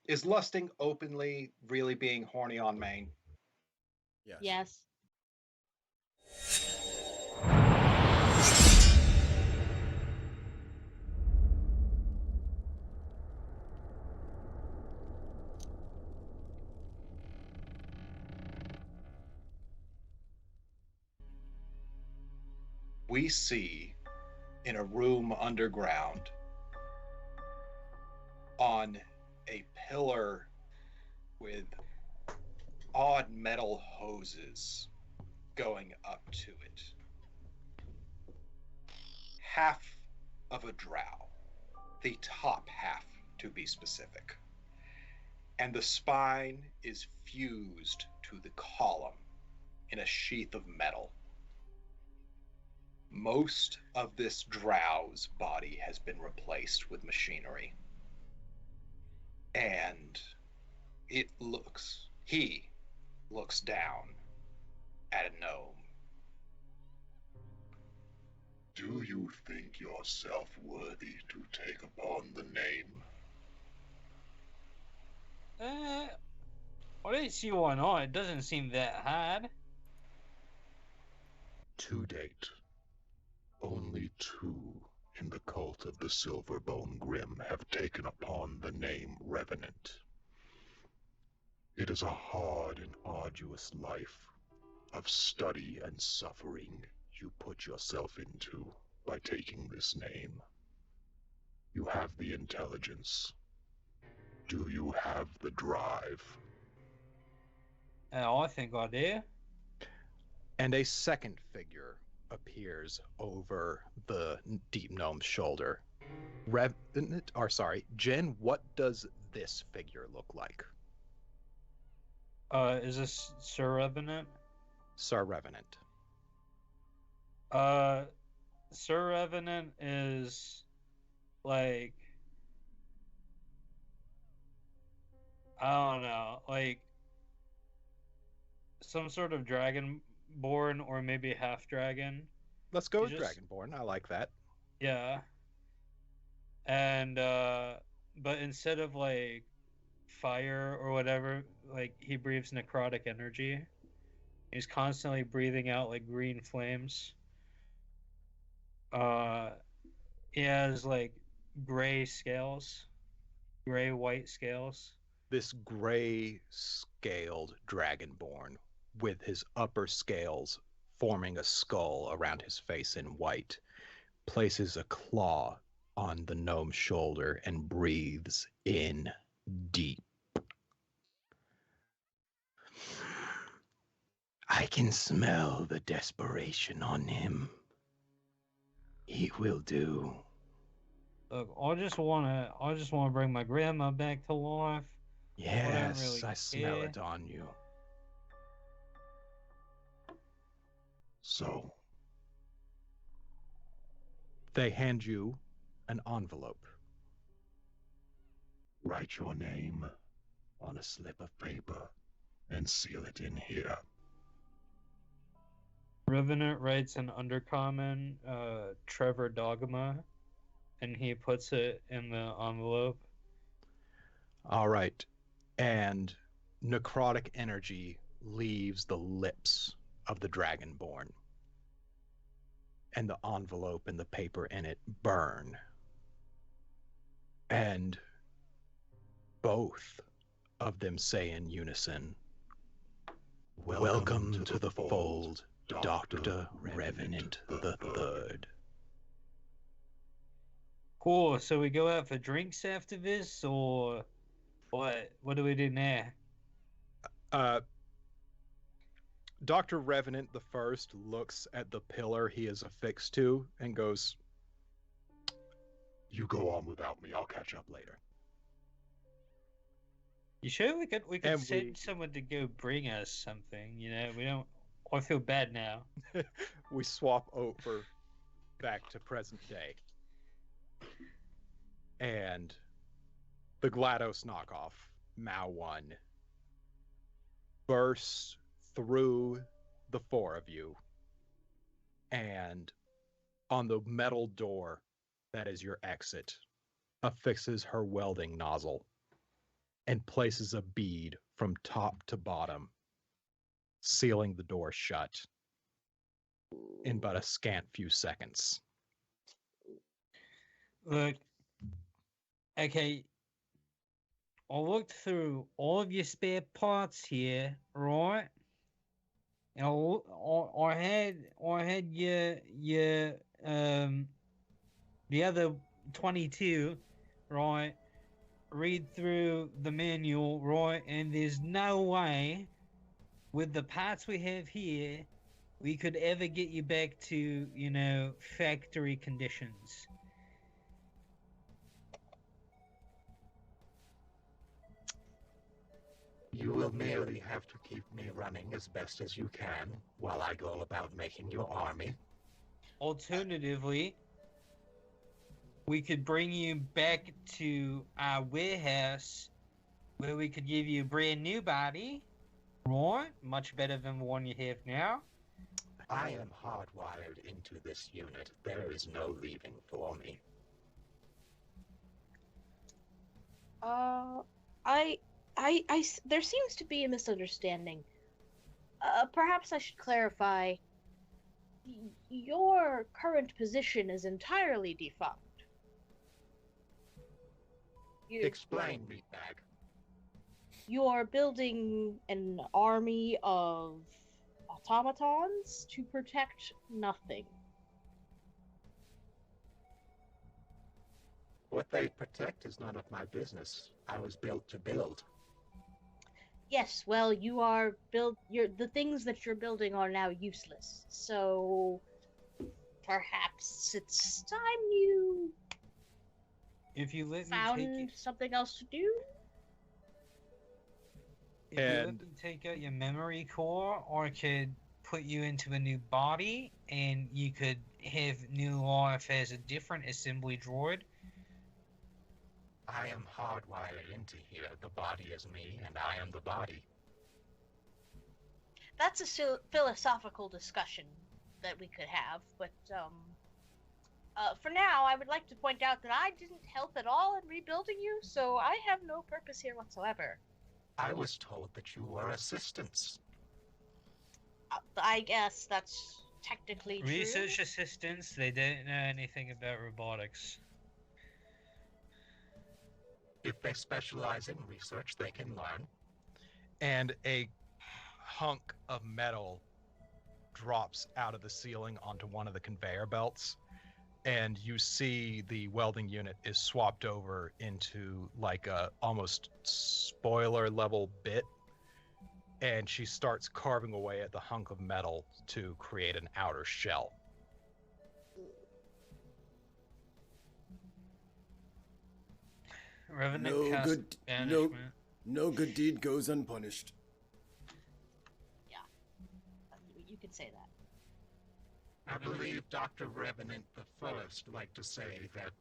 Is lusting openly really being horny on main? Yes. Yes. We see in a room underground on a pillar with odd metal hoses going up to it. Half of a drow, the top half to be specific. And the spine is fused to the column in a sheath of metal. Most of this drow's body has been replaced with machinery. And he looks down at a gnome. Do you think yourself worthy to take upon the name? I don't see why not. It doesn't seem that hard. To date, only two in the cult of the Silverbone Grim have taken upon the name Revenant. It is a hard and arduous life of study and suffering you put yourself into by taking this name. You have the intelligence. Do you have the drive? I think I do. And a second figure appears over the deep gnome's shoulder. Jen, what does this figure look like? Is this Sir Revenant? Sir Revenant. Sir Revenant is like, I don't know, like some sort of dragonborn or maybe half dragon. Let's go with Dragonborn. I like that. Yeah. And but instead of like fire or whatever, like he breathes necrotic energy. He's constantly breathing out like green flames. He has like gray scales, gray white scales. This gray scaled dragonborn with his upper scales forming a skull around his face in white places a claw on the gnome's shoulder and breathes in deep. I can smell the desperation on him. He will do. Look, I just wanna bring my grandma back to life. Yes, really I smell care. it on you. So, They hand you an envelope. write your name on a slip of paper and seal it in here. Revenant writes an undercommon, Trevor Dogma, and he puts it in the envelope. All right. And necrotic energy leaves the lips of the dragonborn. And the envelope and the paper in it burn. And both of them say in unison, Welcome to the fold, Dr. Revenant the Third. Cool. So we go out for drinks after this, or what? What do we do now? Dr. Revenant the First looks at the pillar he is affixed to and goes, You go on without me. I'll catch up later. You sure we could And send someone to go bring us something? You know, we don't. I feel bad now. we swap over back to present day. And the GLaDOS knockoff, Mao 1, bursts through the four of you. And on the metal door that is your exit, affixes her welding nozzle. and places a bead from top to bottom, sealing the door shut in but a scant few seconds. Look, okay, I looked through all of your spare parts here, right? And I had your the other 22, right? Read through the manual, right? And there's no way, with the parts we have here, we could ever get you back to, factory conditions. You will merely have to keep me running as best as you can while I go about making your army. Alternatively, we could bring you back to our warehouse where we could give you a brand new body, right? Much better than the one you have now. I am hardwired into this unit. There is no leaving for me. There seems to be a misunderstanding. Perhaps I should clarify. Your current position is entirely defunct. Explain, meatbag. You're building an army of automatons to protect nothing. What they protect is none of my business. I was built to build. Yes, well, the things that you're building are now useless. So perhaps it's time you If you let me found something else to do. If you let me take out your memory core, or I could put you into a new body, and you could have new life as a different assembly droid. I am hardwired into here. The body is me, and I am the body. That's a philosophical discussion that we could have, but for now, I would like to point out that I didn't help at all in rebuilding you, so I have no purpose here whatsoever. I was told that you were assistants. I guess that's technically true. Research assistants, they don't know anything about robotics. If they specialize in research, they can learn. And a hunk of metal drops out of the ceiling onto one of the conveyor belts, and you see the welding unit is swapped over into like a almost spoiler level bit, and she starts carving away at the hunk of metal to create an outer shell. Revenant cast banishment. No good deed goes unpunished. Yeah, you could say that. I believe Dr. Revenant the First liked to say that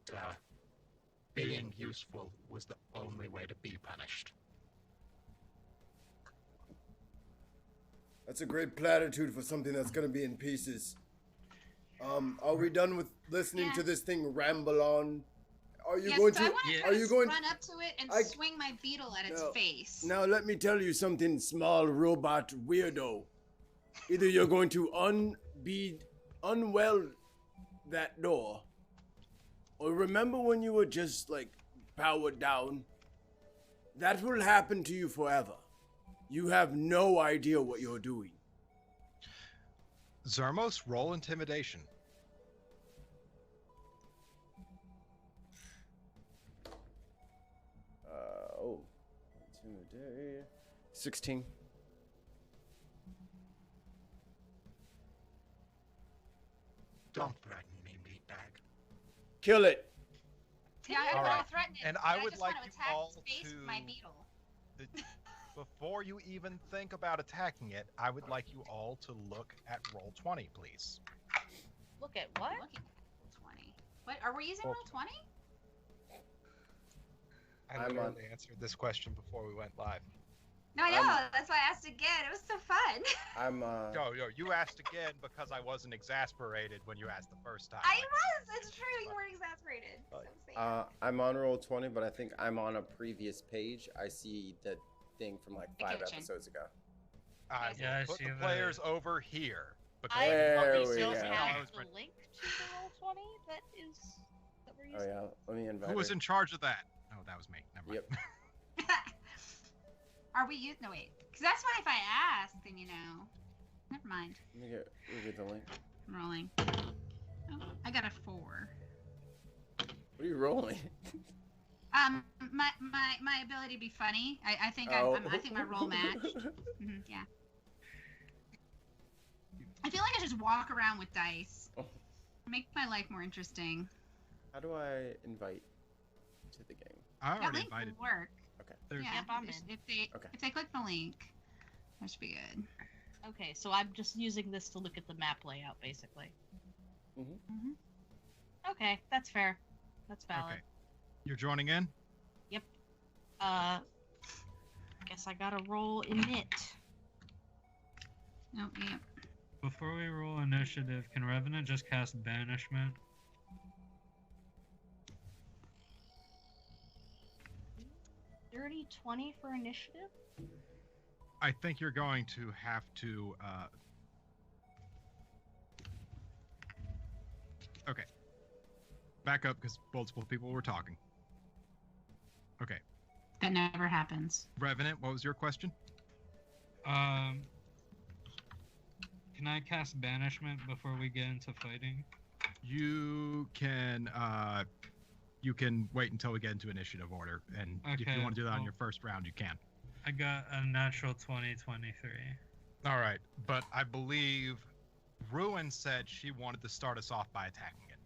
being useful was the only way to be punished. That's a great platitude for something that's gonna be in pieces. Are we done with listening to this thing ramble on? Are you going to? Are you going to run up to it and swing my beetle at its face? Now let me tell you something, small robot weirdo. Either you're going to unweld that door, or remember when you were just like powered down? That will happen to you forever. You have no idea what you're doing. Zermos, roll intimidation. Intimidate. 16. Don't threaten me, meatbag. Kill it. Yeah, I All don't right. threaten it. And I would just like want you to attack all its face to- with my beetle. Before you even think about attacking it, I would like you all to look at roll 20, please. Look at what? I'm looking at roll 20. What, are we using roll 20? I literally answered this question before we went live. No, I know. That's why I asked again. It was so fun. I'm Yo, you asked again because I wasn't exasperated when you asked the first time. I was. It's true. You weren't exasperated. So sad. I'm on roll 20, but I think I'm on a previous page. I see the thing from like 5 kitchen. episodes ago. Yeah, I Put see the that. players over here. Because I There don't we go. have the link to the Roll20 that we're Oh using. yeah, let me invite Who was her. in charge of that? Oh, that was me. Never mind. Yep. Are we using? No, wait. Because that's why if I ask, then you know. Never mind. Let me get the link. I'm rolling. Oh, I got a 4. What are you rolling? My ability to be funny. I think I think my roll matched. Yeah. I feel like I just walk around with dice. Make my life more interesting. How do I invite to the game? I That already link invited. will work. Okay. There's, Yeah, Yep, I'm in. if they click the link, that should be good. Okay, so I'm just using this to look at the map layout, basically. Mm-hmm. Okay, that's fair. That's valid. Okay. You're joining in? Guess I gotta roll init. Oh, yeah. Before we roll initiative, can Revenant just cast Banishment? Dirty 20 for initiative? I think you're going to have to. Okay. Back up because multiple people were talking. Okay. That never happens. Revenant, what was your question? Can I cast Banishment before we get into fighting? You can wait until we get into initiative order, and if you Okay, want to do that on well- your first round, you can. I got a natural 2023. All right, but I believe Ruin said she wanted to start us off by attacking it.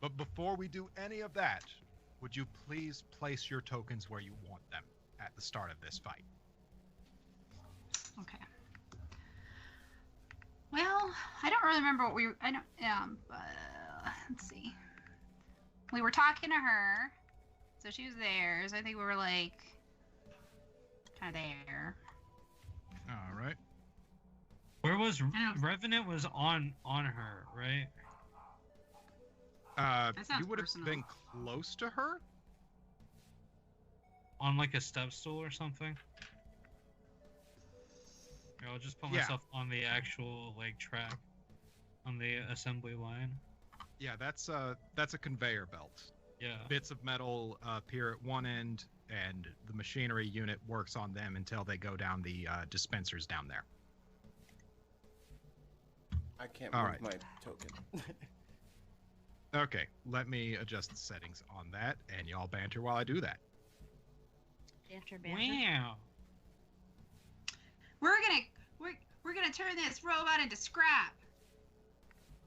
But before we do any of that, would you please place your tokens where you want them at the start of this fight? Okay. Well, I don't really remember what let's see. We were talking to her, so she was there. So I think we were like, kind of there. All right. Where was I don't- Revenant was on her, right? That sounds You would have personal. been close to her. On like a step stool or something? Here, I'll just put Yeah. myself on the actual like track, on the assembly line. Yeah, that's a conveyor belt. Yeah. Bits of metal appear at one end, and the machinery unit works on them until they go down the dispensers down there. I can't All move right. my token. Okay, let me adjust the settings on that, and y'all banter while I do that. Banter, banter. Wow. We're gonna turn this robot into scrap.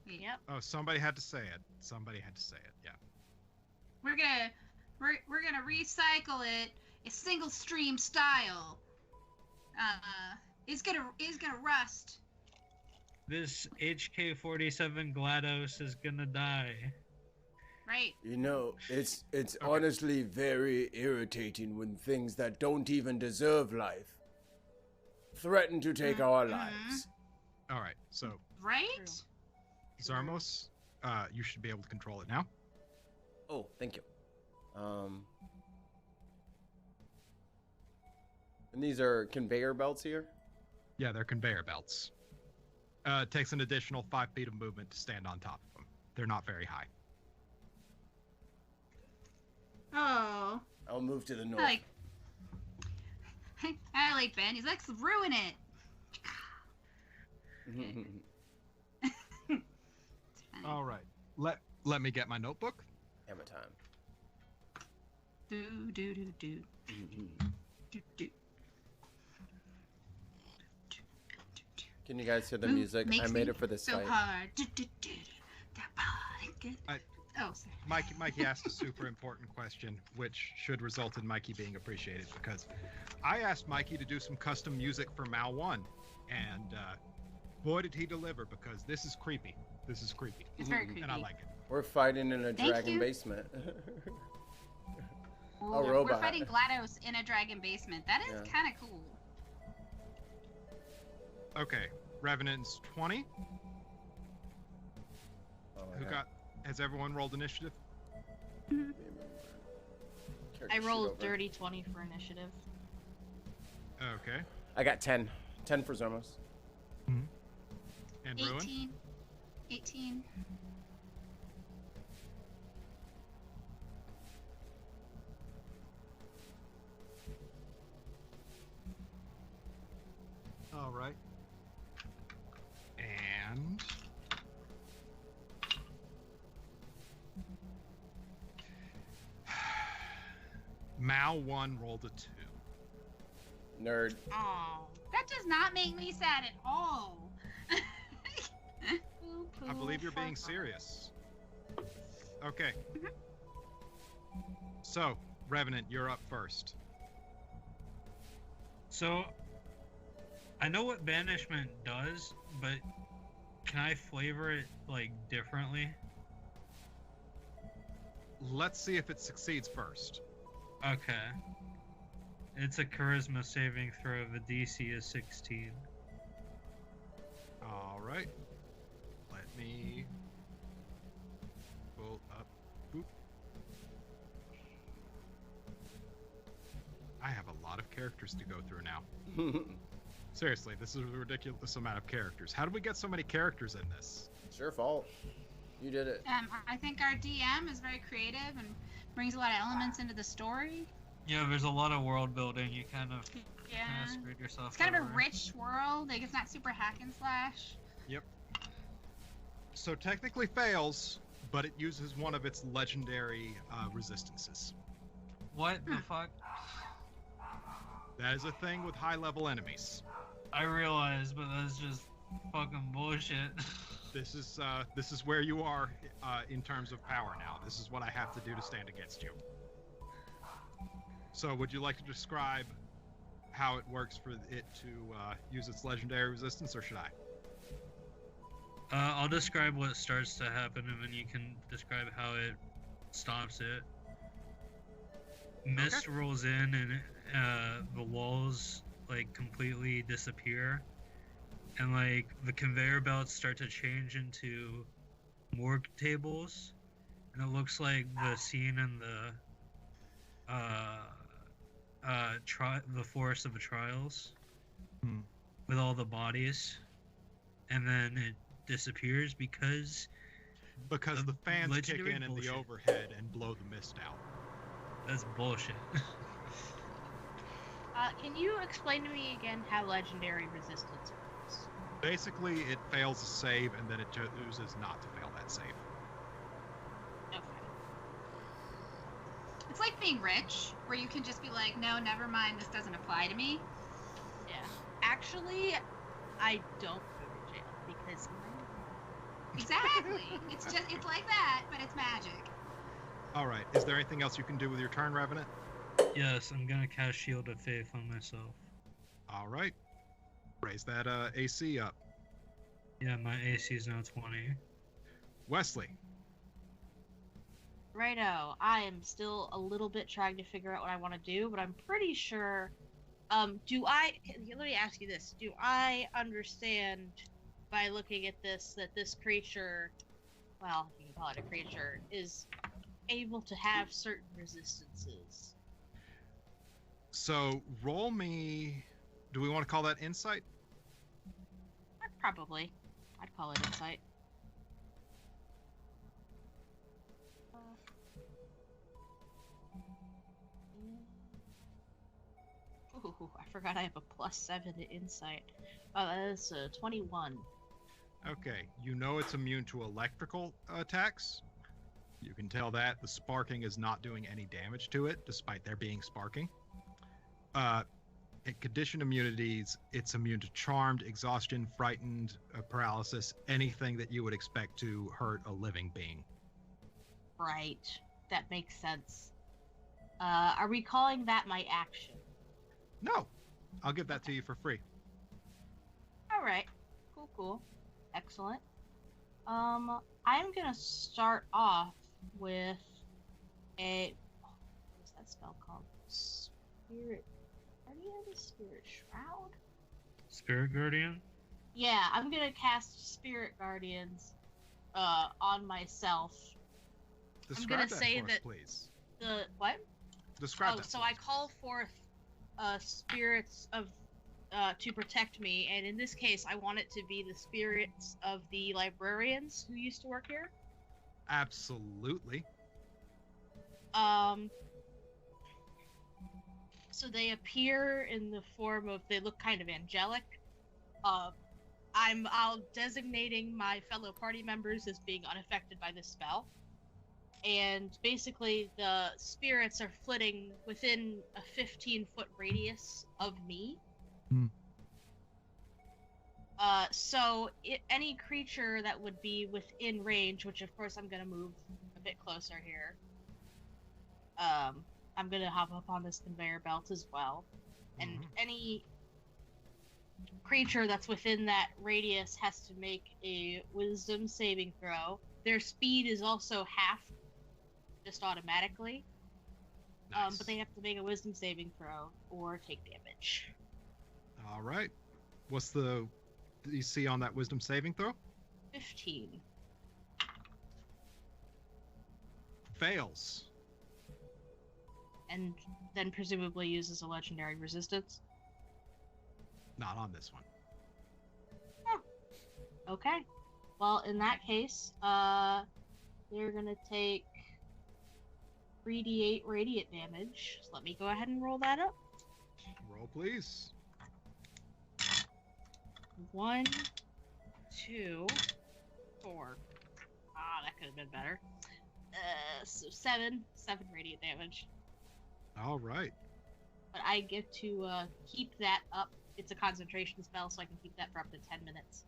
Wait, Yep. Oh, somebody had to say it. Somebody had to say it. Yeah. We're gonna recycle it a single stream style. It's gonna rust. This HK-47 GLaDOS is gonna die. Right. You know, it's honestly very irritating when things that don't even deserve life threaten to take our lives. All right, so Right? True. Zarmos, you should be able to control it now. Oh, thank you. And these are conveyor belts here? Yeah, they're conveyor belts. It takes an additional 5 feet of movement to stand on top of them. They're not very high. Oh. I'll move to the north. I like Ben. He's like, let's ruin it. It's funny. All right, let me get my notebook. Hammer time. Do do do do do do. Can you guys hear the Ooh, music? I makes made me it for this so fight. hard. Do, do, do, do. That body good. Oh, sorry. Mikey asked a super important question, which should result in Mikey being appreciated, because I asked Mikey to do some custom music for Mal 1, and boy did he deliver, because this is creepy. This is creepy. It's very creepy. And I like it. We're fighting in a Thank dragon you. basement. Ooh, a we're robot. fighting GLaDOS in a dragon basement. That is Yeah. kind of cool. Okay, Revenant's 20. Who got? Has everyone rolled initiative? I rolled dirty 20 for initiative. Okay. I got 10. 10 for Zomos. And Ruin? 18. 18. All right. And Mao 1 rolled a 2. Nerd. Oh, that does not make me sad at all. I believe you're being serious. Okay. So, Revenant, you're up first. So, I know what banishment does, but can I flavor it, like, differently? Let's see if it succeeds first. Okay. It's a charisma saving throw. The DC is 16. All right. Let me pull up. Boop. I have a lot of characters to go through now. Seriously, this is a ridiculous amount of characters. How did we get so many characters in this? It's your fault. You did it. I think our DM is very creative and brings a lot of elements into the story. Yeah, there's a lot of world building. You kind of Yeah. screwed yourself It's kind of a over. rich world. Like, it's not super hack and slash. Yep. So technically fails, but it uses one of its legendary resistances. What the fuck? That is a thing with high-level enemies. I realize, but that's just fucking bullshit. This is where you are in terms of power now. This is what I have to do to stand against you. So, would you like to describe how it works for it to use its legendary resistance, or should I? I'll describe what starts to happen, and then you can describe how it stops it. Mist rolls in, and the walls like completely disappear, and like the conveyor belts start to change into morgue tables, and it looks like the scene in the forest of the trials, with all the bodies, and then it disappears because the fans kick legendary in the bullshit. overhead and blow the mist out. That's bullshit. Can you explain to me again how legendary resistance works? Basically, it fails a save, and then it chooses not to fail that save. Okay. It's like being rich, where you can just be like, no, never mind, this doesn't apply to me. Yeah. Actually, I don't go to jail because Exactly. it's like that, but it's magic. All right. Is there anything else you can do with your turn, Revenant? Yes, I'm gonna cast Shield of Faith on myself. All right. Raise that AC up. Yeah, my AC is now 20. Wesley. Righto, I am still a little bit trying to figure out what I want to do, but I'm pretty sure. Let me ask you this: do I understand by looking at this that this creature, well, you can call it a creature, is able to have certain resistances? So roll me. Do we want to call that insight? Probably, I'd call it insight. Ooh, I forgot I have a +7 to insight. Oh, that is 21. Okay. You know it's immune to electrical attacks. You can tell that the sparking is not doing any damage to it, despite there being sparking. At conditioned immunities, it's immune to charmed, exhaustion, frightened, paralysis, anything that you would expect to hurt a living being. Right. That makes sense. Are we calling that my action? No, I'll give that to you for free. Alright. Cool. Excellent. I'm gonna start off with a... What's that spell called? Spirit... Guardian? Spirit Shroud? Spirit Guardian? Yeah, I'm gonna cast Spirit Guardians on myself. Describe gonna that say for us, that- please. The what? Describe Oh, that so for I us, call please. forth spirits of to protect me, and in this case, I want it to be the spirits of the librarians who used to work here. Absolutely. So they appear in the form of, they look kind of angelic. I'll designating my fellow party members as being unaffected by this spell. And basically the spirits are flitting within a 15-foot radius of me. Hmm. So any creature that would be within range, which of course I'm going to move a bit closer here. I'm going to hop up on this conveyor belt as well. And any creature that's within that radius has to make a wisdom saving throw. Their speed is also half, just automatically. Nice. But they have to make a wisdom saving throw or take damage. All right. What's the DC on that wisdom saving throw? 15. Fails. And then presumably uses a legendary resistance. Not on this one. Okay. Well, in that case, they're gonna take 3d8 radiant damage. So let me go ahead and roll that up. Roll, please. 1, 2, 4. That could have been better. So 7 radiant damage. All right. But I get to keep that up. It's a concentration spell, so I can keep that for up to 10 minutes.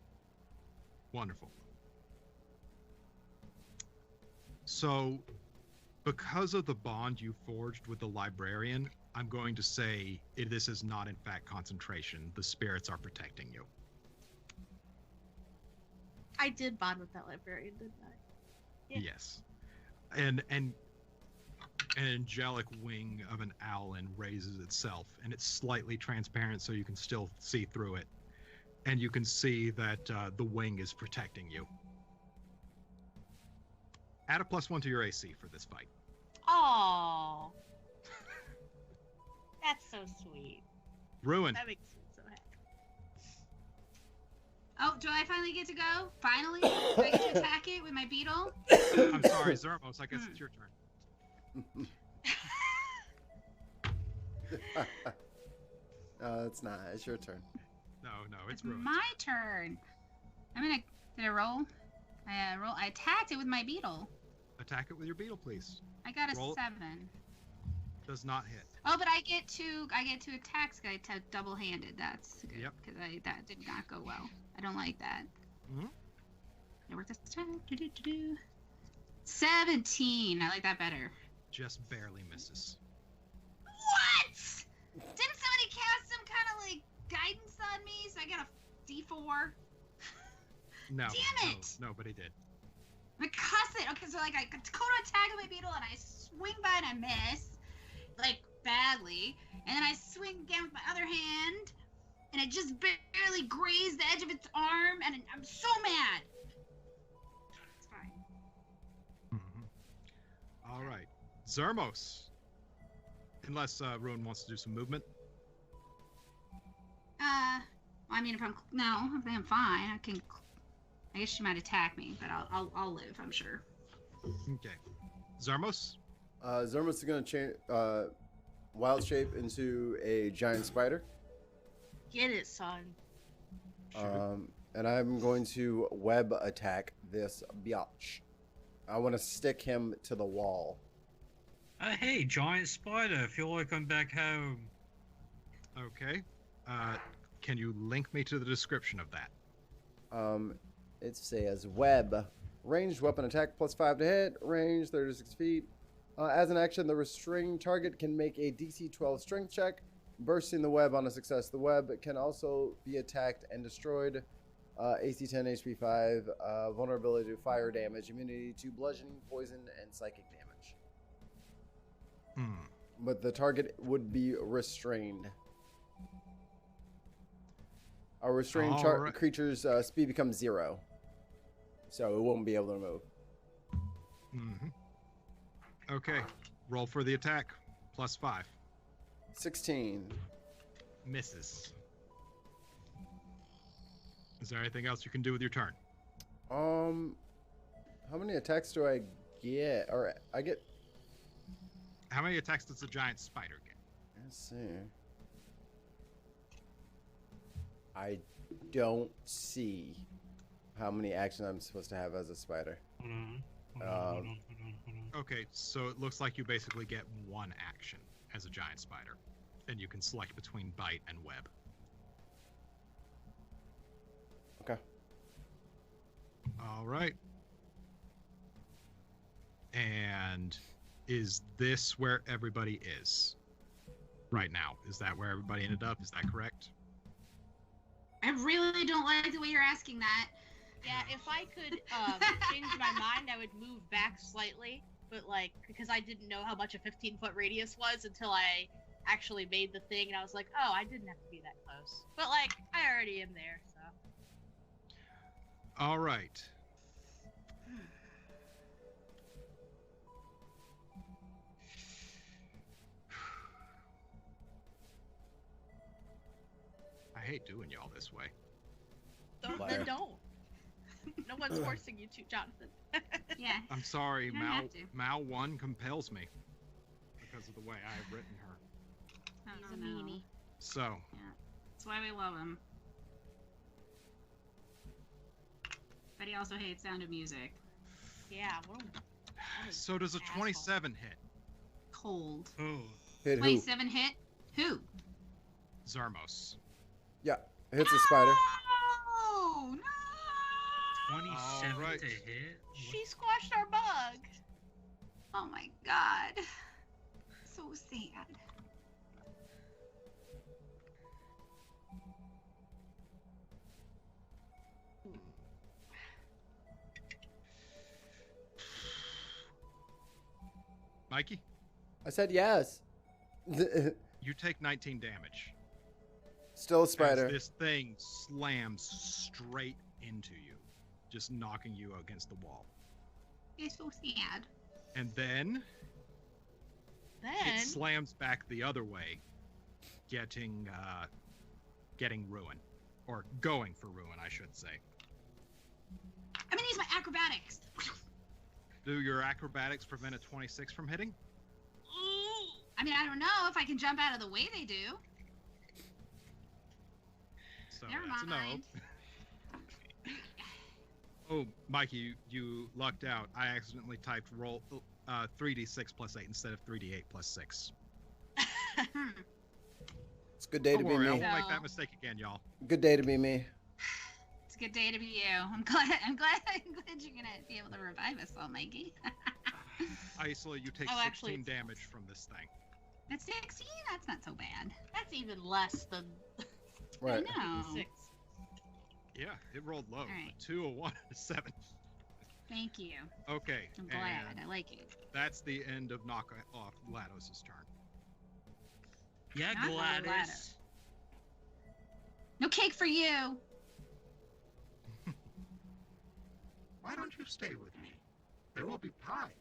Wonderful. So, because of the bond you forged with the librarian, I'm going to say this is not in fact concentration. The spirits are protecting you. I did bond with that librarian, didn't I? Yeah. Yes. And an angelic wing of an owlin raises itself, and it's slightly transparent so you can still see through it. And you can see that the wing is protecting you. Add a +1 to your AC for this fight. Oh, that's so sweet. Ruin. That makes me so happy. Oh, do I finally get to go? Finally? Do I get to attack it with my beetle? I'm sorry, Zermos, I guess it's your turn. It's not. It's your turn. No, it's It's Ruin. my turn. Did I roll? I attacked it with my beetle. Attack it with your beetle, please. I got a Roll. 7. Does not hit. Oh, but I get to attack double-handed. That's good. Yep. Because that did not go well. I don't like that. Mhm. It worked this time. 17. I like that better. Just barely misses. What? Didn't somebody cast some kind of like guidance on me? So I got a D4. No. Damn it! No, nobody did. I cuss it. Okay, so like I go to attack with my beetle and I swing by and I miss, like badly, and then I swing again with my other hand, and it just barely grazed the edge of its arm, and I'm so mad. It's fine. Mm-hmm. All right, Zermos. Unless Ruin wants to do some movement. I mean, if I'm fine. I guess she might attack me, but I'll live. I'm sure. Okay, Zermos. Zermus is going to change wild shape into a giant spider. Get it, son. And I'm going to web attack this biatch. I want to stick him to the wall. Hey, giant spider, feel like I'm back home. Okay. Can you link me to the description of that? It says web. Ranged weapon attack +5 to hit. Range 36 feet. As an action, the restrained target can make a DC 12 strength check. Bursting the web on a success. The web can also be attacked and destroyed. AC 10, HP 5. Vulnerability to fire damage. Immunity to bludgeoning, poison, and psychic damage. But the target would be restrained. Our restrained Alright. creature's speed becomes 0. So it won't be able to move. Mm-hmm. Okay, roll for the attack. +5. 16. Misses. Is there anything else you can do with your turn? How many attacks do I get? Or I get... How many attacks does the giant spider get? Let's see. I don't see how many actions I'm supposed to have as a spider. Okay, so it looks like you basically get 1 action as a giant spider, and you can select between bite and web. Okay. All right. And is this where everybody is right now? Is that where everybody ended up? Is that correct? I really don't like the way you're asking that. Yeah, if I could change my mind, I would move back slightly. But, like, because I didn't know how much a 15-foot radius was until I actually made the thing, and I was like, oh, I didn't have to be that close. But, like, I already am there, so. All right. I hate doing y'all this way. Liar. Then don't. No one's forcing you to, Jonathan. Yeah. I'm sorry, You don't Mal. have to. Mal 1 compels me because of the way I have written her. Oh, He's a no. meanie. So, That's why we love him. But he also hates Sound of Music. Yeah, what a so does a asshole. 27 hit? Cold. Ooh. Hit who? 27 hit? Who? Zarmos. Yeah, hits a spider. Oh, no! 27 Alright. to hit? She squashed our bug. Oh my god. So sad. Mikey, I said yes. you take 19 damage. Still a spider. As this thing slams straight into you, just knocking you against the wall. It's so sad. And then Then it slams back the other way, getting ruin, or going for ruin, I should say. I'm gonna use my acrobatics. Do your acrobatics prevent a 26 from hitting? I mean, I don't know if I can jump out of the way they do. So Never that's a no. mind. Oh, Mikey, you lucked out. I accidentally typed roll 3d6 plus 8 instead of 3d8 plus 6. It's a good day to Don't be worry, I me. won't make So- that mistake again, y'all. Good day to be me. It's a good day to be you. I'm glad you're gonna be able to revive us all, Mikey. Isola, you take Oh, 16 actually, it's- damage from this thing. That's 16? That's not so bad. that's even less than Right. I know. 6. Yeah, it rolled low. Alright. A 2, a 1, and a 7. Thank you. Okay, I'm glad. and I like it. that's the end of knock off GLaDOS' turn. Yeah, Not Gladys. No cake for you. Why don't you stay with me? There will be pie.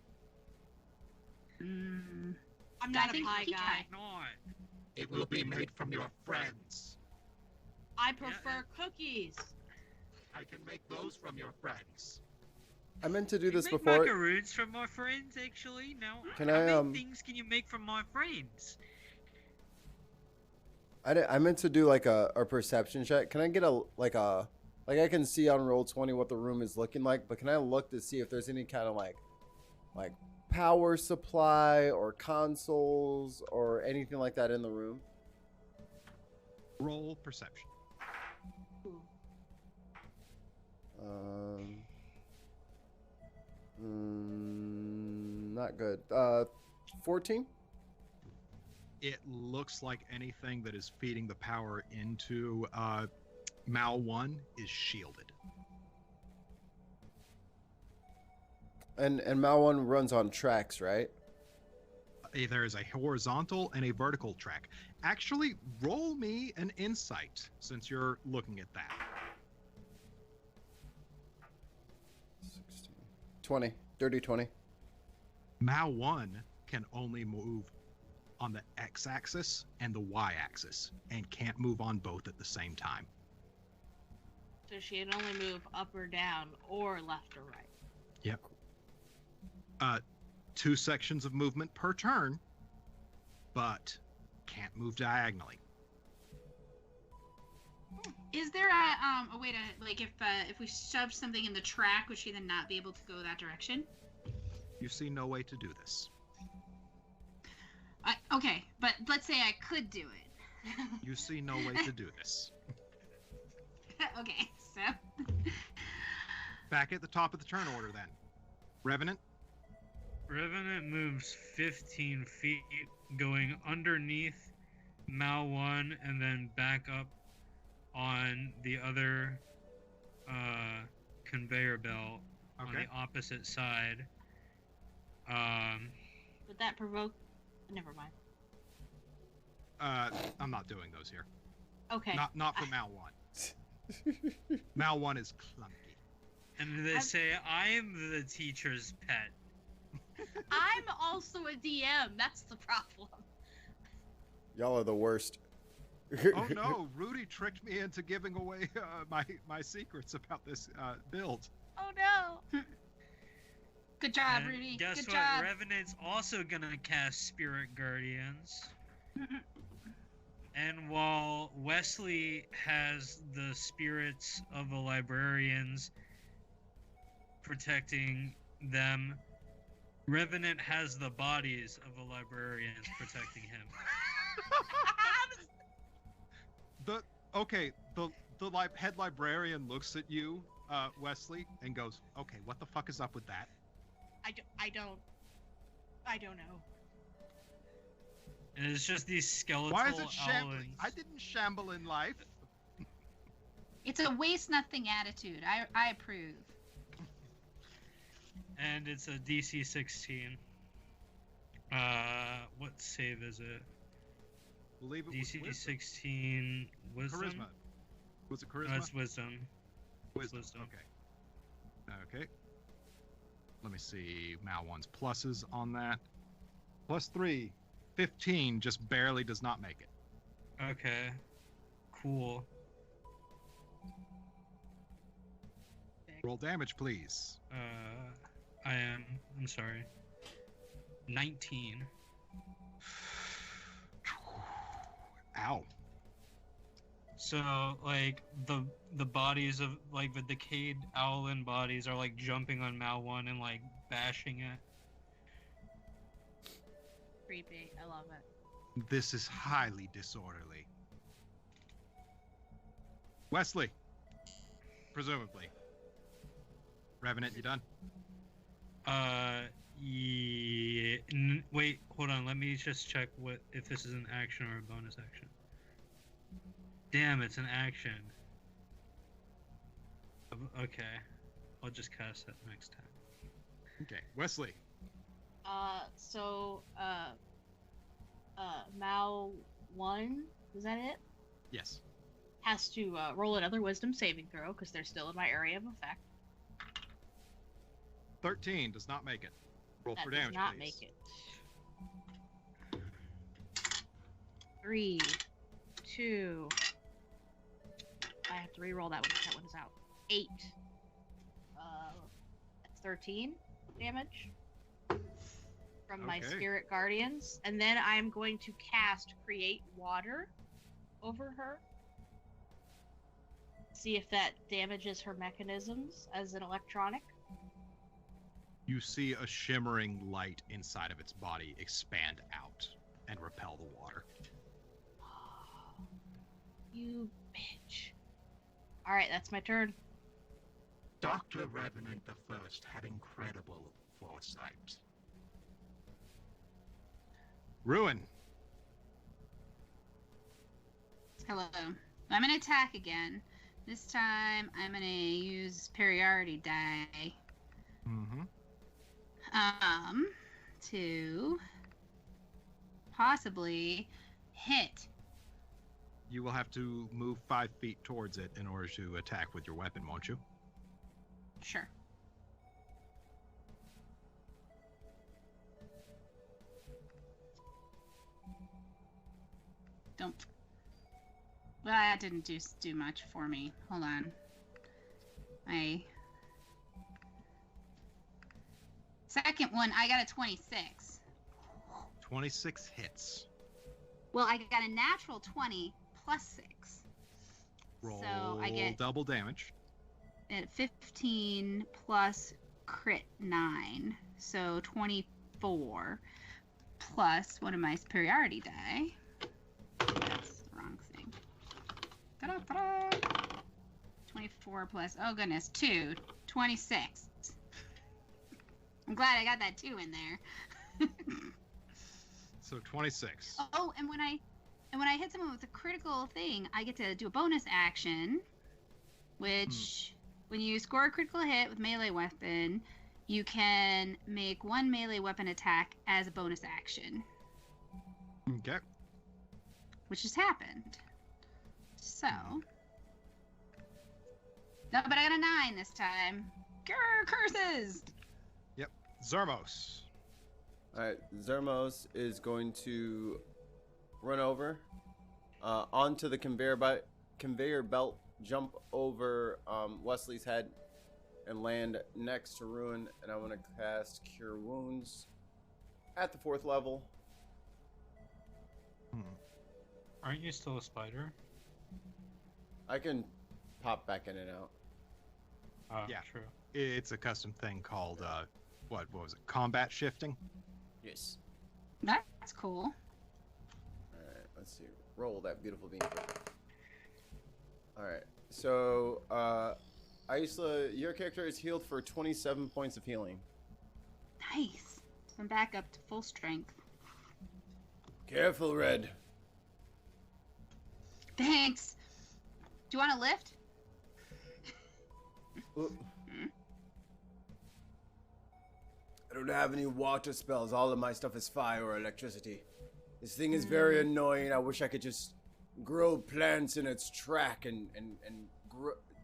Mm, I'm I not a think pie he guy. tried. Not. It will be made from your friends. I prefer cookies. I can make those from your friends. I meant to do You this make before. macaroons from my friends, actually. Now, Can how I, many things can you make from my friends? I meant to do like a perception check. Can I get like I can see on roll 20 what the room is looking like, but can I look to see if there's any kind of like power supply or consoles or anything like that in the room? Roll perception. Not good. 14? It looks like anything that is feeding the power into Mal 1 is shielded. And Mal 1 runs on tracks, right? There is a horizontal and a vertical track. Actually, roll me an insight since you're looking at that. 16. 20. Dirty 20. Mao 1 can only move on the x-axis and the y-axis and can't move on both at the same time. So she can only move up or down or left or right. Yep. 2 sections of movement per turn, but can't move diagonally. Is there a way to, like, if we shoved something in the track, would she then not be able to go that direction? You see no way to do this. Okay, but let's say I could do it. You see no way to do this. Okay, so... Back at the top of the turn order then. Revenant? Revenant moves 15 feet, going underneath Mao 1 and then back up on the other conveyor belt on Okay. the opposite side. Would that provoke? Never mind. I'm not doing those here. Okay. Not for Mao 1. Mao 1 is clunky. And they say, I'm the teacher's pet. I'm also a DM. That's the problem. Y'all are the worst. Oh no, Rudy tricked me into giving away my secrets about this build. Oh no. Good job, And Rudy. guess Good what? job. Revenant's also gonna cast Spirit Guardians. And while Wesley has the spirits of the librarians protecting them, Revenant has the bodies of the librarians protecting him. The head librarian looks at you, Wesley, and goes, "Okay, what the fuck is up with that?" I don't know. And it's just these skeletal Why is it shambling? owlings. I didn't shamble in life. It's a waste nothing attitude. I approve. And it's a DC 16. What save is it? Believe it was DC wisdom. 16 wisdom? Charisma. Was it charisma? That's wisdom. Wisdom. Wisdom. Okay. Let me see Mao 1's pluses on that. +3. 15 just barely does not make it. Okay. Cool. Roll damage, please. I'm sorry. 19. Ow. So, like, the bodies of, like, the decayed owlin bodies are, like, jumping on Mao 1 and, like, bashing it. Creepy. I love it. This is highly disorderly. Wesley. Presumably. Revenant, you done? Yeah. Wait, hold on. Let me just check if this is an action or a bonus action. Damn, it's an action. Okay. I'll just cast that next time. Okay. Wesley. Mao 1, is that it? Yes. Has to roll another wisdom saving throw because they're still in my area of effect. 13 does not make it. Roll That for does damage, not please. make it. 3, 2. I have to re-roll that one. That one is out. 8. That's 13 damage from my Okay. spirit guardians, and then I'm going to cast Create Water over her. See if that damages her mechanisms as an electronic. You see a shimmering light inside of its body expand out and repel the water. You bitch. Alright, that's my turn. Dr. Revenant the First had incredible foresight. Ruin. Hello. I'm gonna attack again. This time I'm gonna use superiority die. Mm-hmm. To possibly hit. You will have to move 5 feet towards it in order to attack with your weapon, won't you? Sure. Don't. Well, that didn't do much for me. Hold on. My second one, I got a 26. 26 hits. Well, I got a natural 20 plus 6. Roll So I get double damage. at 15 plus crit 9. So 24 plus one of my superiority die. That's the wrong thing. Ta-da-ta-da. 24 plus, oh goodness, 2. 26. I'm glad I got that 2 in there. So 26. Oh, and when I hit someone with a critical thing, I get to do a bonus action, which when you score a critical hit with melee weapon, you can make one melee weapon attack as a bonus action, Okay. which has happened. So, no, but I got a 9 this time. Grr, curses! Zermos. Alright, Zermos is going to run over onto the conveyor belt, jump over Wesley's head, and land next to Ruin. And I want to cast Cure Wounds at the 4th level. Aren't you still a spider? I can pop back in and out. Yeah. True. It's a custom thing called, what was it? Combat shifting? Yes. That's cool. Alright, let's see. Roll that beautiful bean. Alright, so, Isla, your character is healed for 27 points of healing. Nice. I'm back up to full strength. Careful, Red. Thanks. Do you want a lift? Oop. I don't have any water spells. All of my stuff is fire or electricity. This thing is very annoying. I wish I could just grow plants in its track and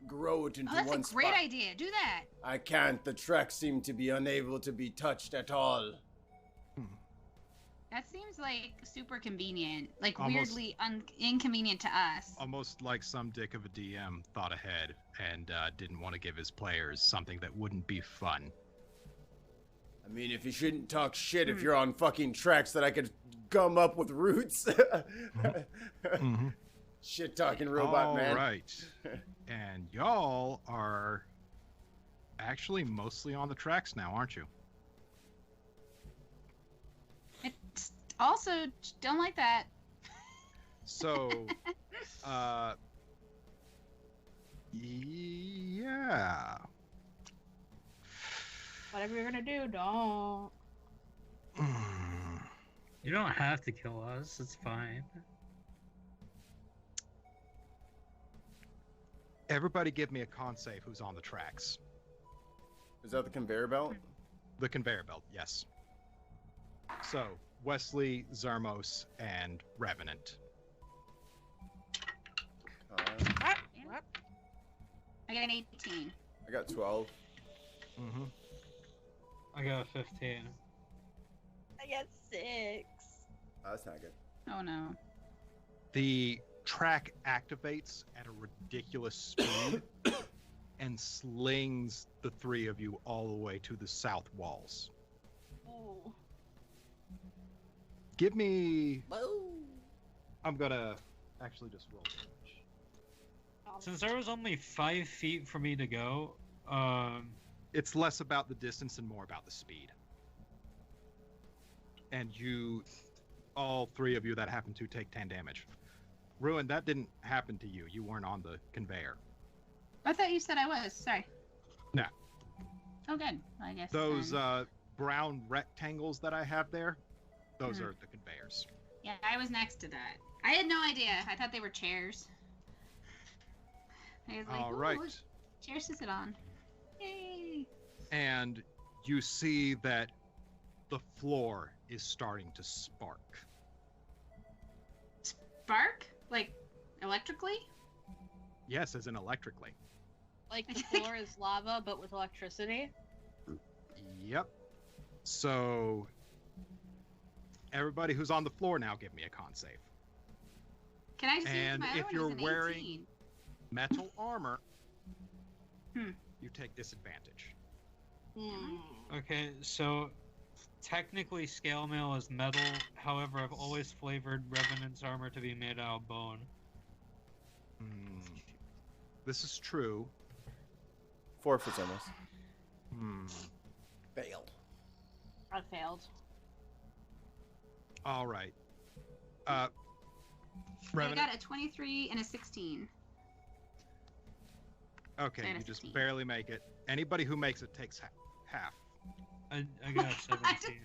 grow it into Oh, that's one a great spot. idea. Do that. I can't. The tracks seem to be unable to be touched at all. That seems like super convenient. Like Almost. weirdly inconvenient to us. Almost like some dick of a DM thought ahead and didn't want to give his players something that wouldn't be fun. I mean, if you shouldn't talk shit if you're on fucking tracks that I could gum up with roots. Mm-hmm. Shit talking robot man. All right. And y'all are actually mostly on the tracks now, aren't you? It's also don't like that. So, yeah. Whatever you're gonna do, don't. You don't have to kill us. It's fine. Everybody give me a con save who's on the tracks. Is that the conveyor belt? The conveyor belt, yes. So, Wesley, Zermos, and Revenant. What? What? I got an 18. I got 12. Mm-hmm. I got a 15. I got 6. Oh, that's not good. Oh no. The track activates at a ridiculous speed and slings the 3 of you all the way to the south walls. Ooh. Give me... I'm gonna actually just roll damage. Since there was only 5 feet for me to go, It's less about the distance and more about the speed. And you, all 3 of you that happen to take 10 damage. Ruin, that didn't happen to you. You weren't on the conveyor. I thought you said I was. Sorry. No. Oh, good. I guess Those then. brown rectangles that I have there, those are the conveyors. Yeah, I was next to that. I had no idea. I thought they were chairs. I was like, All "Ooh, right. chairs to sit on." Yay! And you see that the floor is starting to spark. spark? Like, electrically? Yes, as in electrically. Like the floor is lava, but with electricity. Yep. So, everybody who's on the floor now, give me a con save. Can I just use And my other if one? you're It's an wearing 18. metal armor, Hmm. you take disadvantage. Okay, so technically scale mail is metal. However, I've always flavored Revenant's armor to be made out of bone. This is true. 4 for Thomas. Failed. I failed. All right. I Revenant, got a 23 and a 16. okay, and a you just 16. barely make it. Anybody who makes it takes half. I got 17.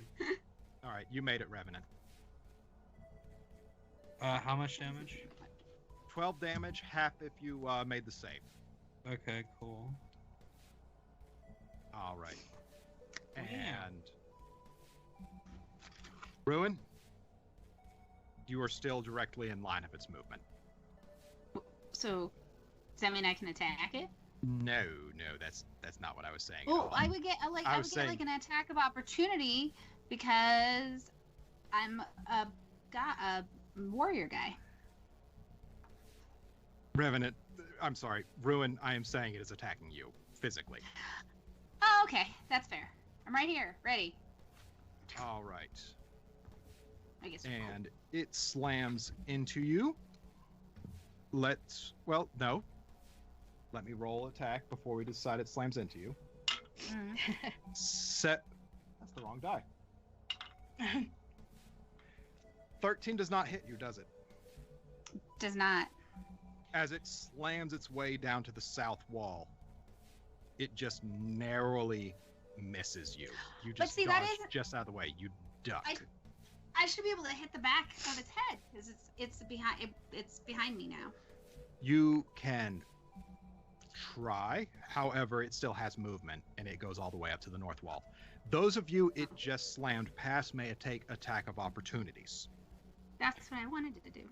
All right, you made it, Revenant. How much damage? 12 damage, half if you made the save. Okay, cool. All right. Oh, yeah. And Ruin, you are still directly in line of its movement. So, does that mean I can attack it? No, that's not what I was saying. at Oh, all. I would get like an attack of opportunity because I'm a warrior guy. Revenant, I'm sorry, Ruin, I am saying it is attacking you physically. Oh, okay, that's fair. I'm right here, ready. All right. I guess. And it slams into you. No. Let me roll attack before we decide it slams into you. That's the wrong die. 13 does not hit you, does it? Does not. As it slams its way down to the south wall, it just narrowly misses you. You But just see, dodge that isn't- just out of the way. You duck. I should be able to hit the back of its head because it's behind me now. You can try, however, it still has movement and it goes all the way up to the north wall. Those of you it just slammed past may take attack of opportunities. That's what I wanted it to do.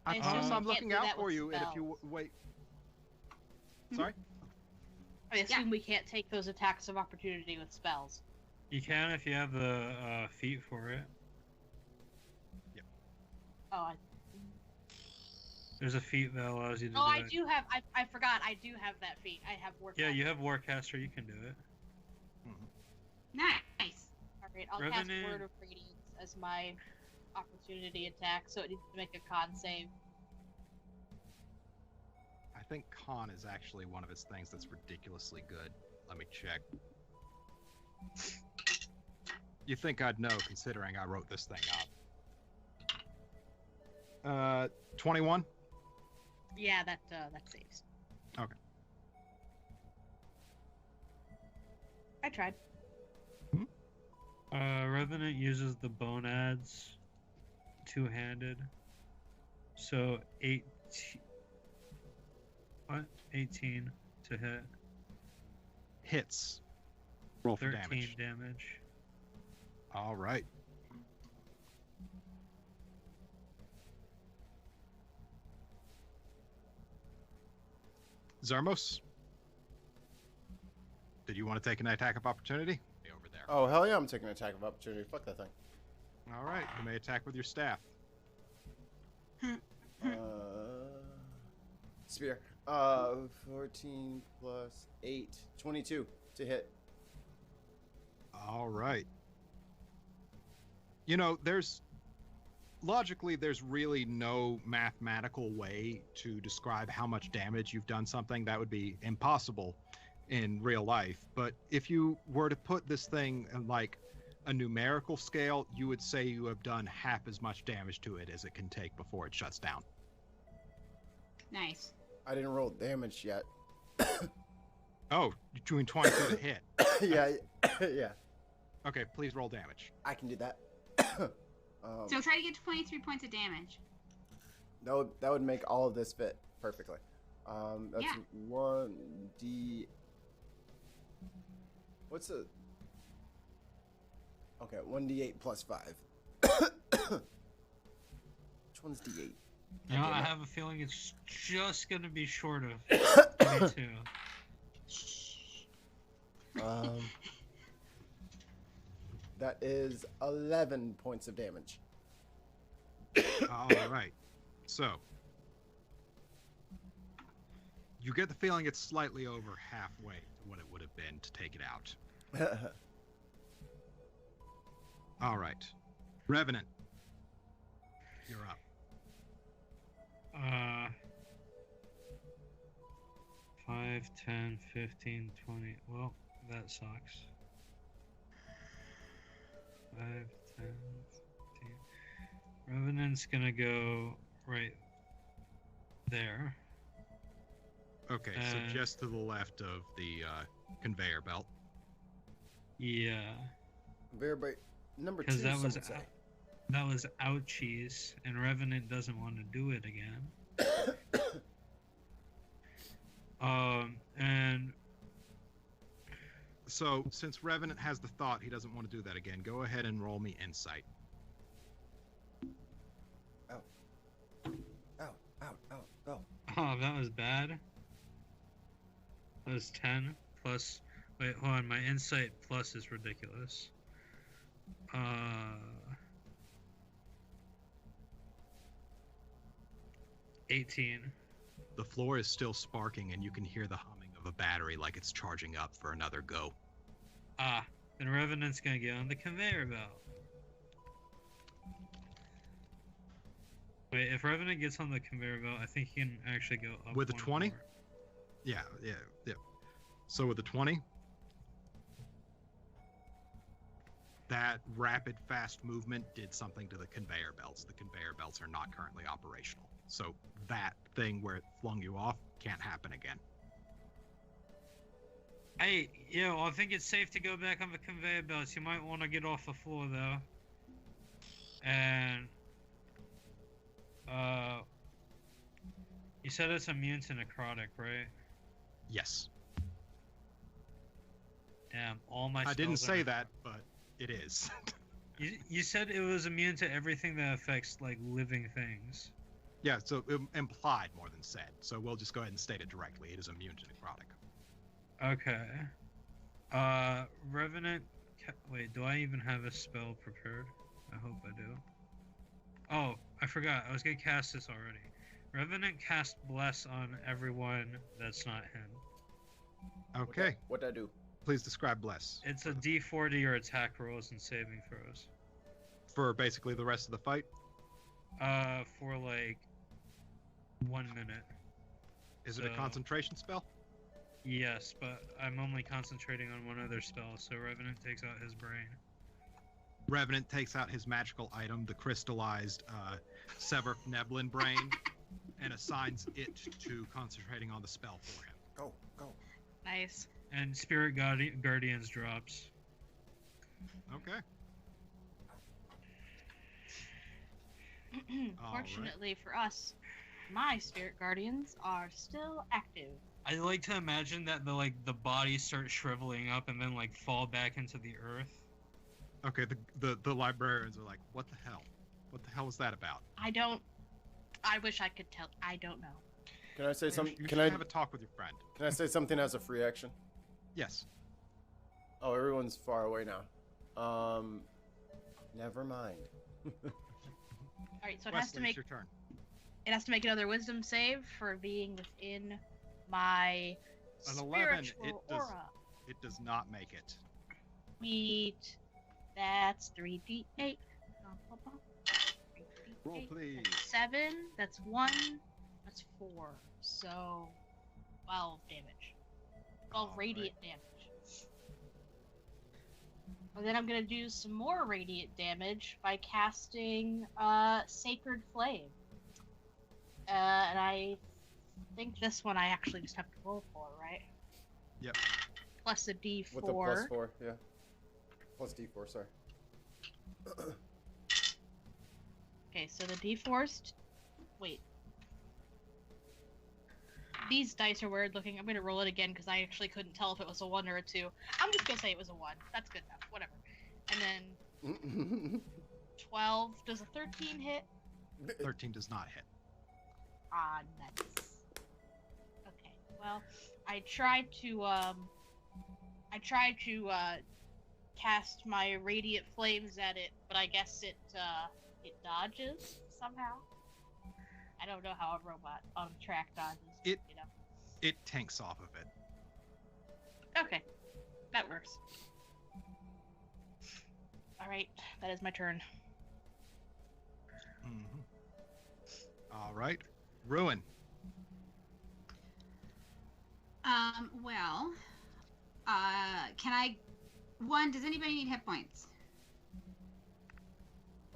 I I promise assume I'm we can't looking do out that for with you, and if you spells. wait. Sorry? I assume we can't take those attacks of opportunity with spells. You can if you have the feet for it. Oh, There's a feat that allows you to do I it. do have. I forgot. I do have that feat. I have Warcaster. Yeah, you have Warcaster, you can do it. Nice. All right, I'll cast Revenant. Word of Radiance as my opportunity attack, so it needs to make a con save. I think con is actually one of his things that's ridiculously good. Let me check. You think I'd know, considering I wrote this thing up. 21? Yeah, that saves. Okay. I tried. Revenant uses the bonads two-handed. So 18 to hit. Hits. Roll for 13 damage. damage. All right. Zarmos, did you want to take an attack of opportunity? Over there. Oh, hell yeah, I'm taking an attack of opportunity. Fuck that thing. All right, you may attack with your staff. Spear. 14 plus 8. 22 to hit. All right. You know, logically, there's really no mathematical way to describe how much damage you've done something. That would be impossible in real life. But if you were to put this thing in like a numerical scale, you would say you have done half as much damage to it as it can take before it shuts down. Nice. I didn't roll damage yet. Oh, you're doing 22 to hit. yeah, yeah. Okay, please roll damage. I can do that. So try to get 23 points of damage. That would make all of this fit perfectly. That's Yeah. 1d. What's a? Okay, 1d8 plus 5. one's D8. You know, God I damn it. have a feeling it's just gonna be short of 22. That is 11 points of damage. All right. So, you get the feeling it's slightly over halfway to what it would have been to take it out. All right. Revenant, you're up. 5, 10, 15, 20. Well, that sucks. 5, 10, 15. Revenant's gonna go right there. Okay, so just to the left of the conveyor belt. Yeah. Very bright. Number 2, Because that some was would say. that was ouchies, and Revenant doesn't want to do it again. And So, since Revenant has the thought he doesn't want to do that again, go ahead and roll me insight. Ow. Ow. Ow. Ow. Ow. oh, that was bad. That was 10 plus. Wait, hold on. My insight plus is ridiculous. 18. The floor is still sparking, and you can hear the humming of a battery like it's charging up for another go. Then Revenant's gonna get on the conveyor belt. Wait, if Revenant gets on the conveyor belt, I think he can actually go up With a one 20? more. Yeah. So with the 20, that rapid, fast movement did something to the conveyor belts. The conveyor belts are not currently operational. So that thing where it flung you off can't happen again. Hey, I think it's safe to go back on the conveyor belts. You might want to get off the floor, though. And, you said it's immune to necrotic, right? Yes. Damn, all my I didn't spells are say that, but it is. You said it was immune to everything that affects, like, living things. Yeah, so implied more than said. So we'll just go ahead and state it directly. It is immune to necrotic. Okay. Revenant... Wait, do I even have a spell prepared? I hope I do. Oh, I forgot. I was gonna cast this already. Revenant cast Bless on everyone that's not him. Okay, What'd I do? please describe Bless. It's a D40 or attack rolls and saving throws. For basically the rest of the fight. For like 1 minute. Is it a So- concentration spell? Yes, but I'm only concentrating on one other spell, so Revenant takes out his brain. Revenant takes out his magical item, the crystallized Sever Neblin brain, and assigns it to concentrating on the spell for him. Go. Go. Nice. And Spirit Guardians drops. Okay. Fortunately for us, my spirit guardians are still active. I like to imagine that the bodies start shriveling up and then like fall back into the earth. Okay, the librarians are like, what the hell? What the hell was that about? I wish I could tell. I don't know. Can I say something? You Can should I have a talk with your friend. can I say something as a free action? Yes. Oh, everyone's far away now. Never mind. Alright, so it has to Wesley, make it's your turn. it has to make another wisdom save for being within my An 11, spiritual aura. It does not make it. Sweet. That's 3d8. Roll, 3d8. please. That's 7. That's 1. That's 4. So 12 damage. 12 Alright. radiant damage. And then I'm gonna do some more radiant damage by casting Sacred Flame. And I think this one I actually just have to roll for, right? Yep. Plus a d4. With the +4, yeah. Plus D4, sorry. Okay, so the d4's... Wait. These dice are weird looking. I'm going to roll it again because I actually couldn't tell if it was a 1 or a 2. I'm just going to say it was a 1. That's good enough. Whatever. And then 12. Does a 13 hit? 13 does not hit. Ah, nice. Okay. Well, I tried to cast my radiant flames at it, but I guess it dodges somehow. I don't know how a robot on track dodges. It- you know. It tanks off of it. Okay, that works. All right, that is my turn. Mm-hmm. All right, Ruin. Well, can I? One, does anybody need hit points?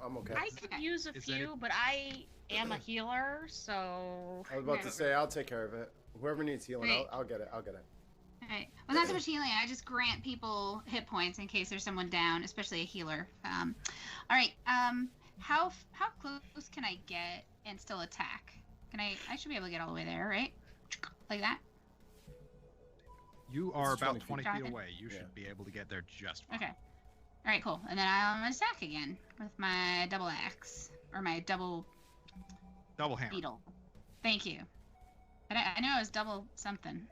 I'm okay. I could Okay. use a Is few, but I am a healer, so. I was about to Okay. say I'll take care of it. Whoever needs healing, Great. I'll get it. I'll get it. Alright. Well, not so much healing. I just grant people hit points in case there's someone down, especially a healer. Alright. How close can I get and still attack? Can I? I should be able to get all the way there, right? Like that. You are It's about 20 20 feet. feet away. You Yeah. should be able to get there just fine. Okay. All right, cool. And then I'm gonna attack again with my double axe or my double Double hammer. beetle. Thank you. I know it was double something.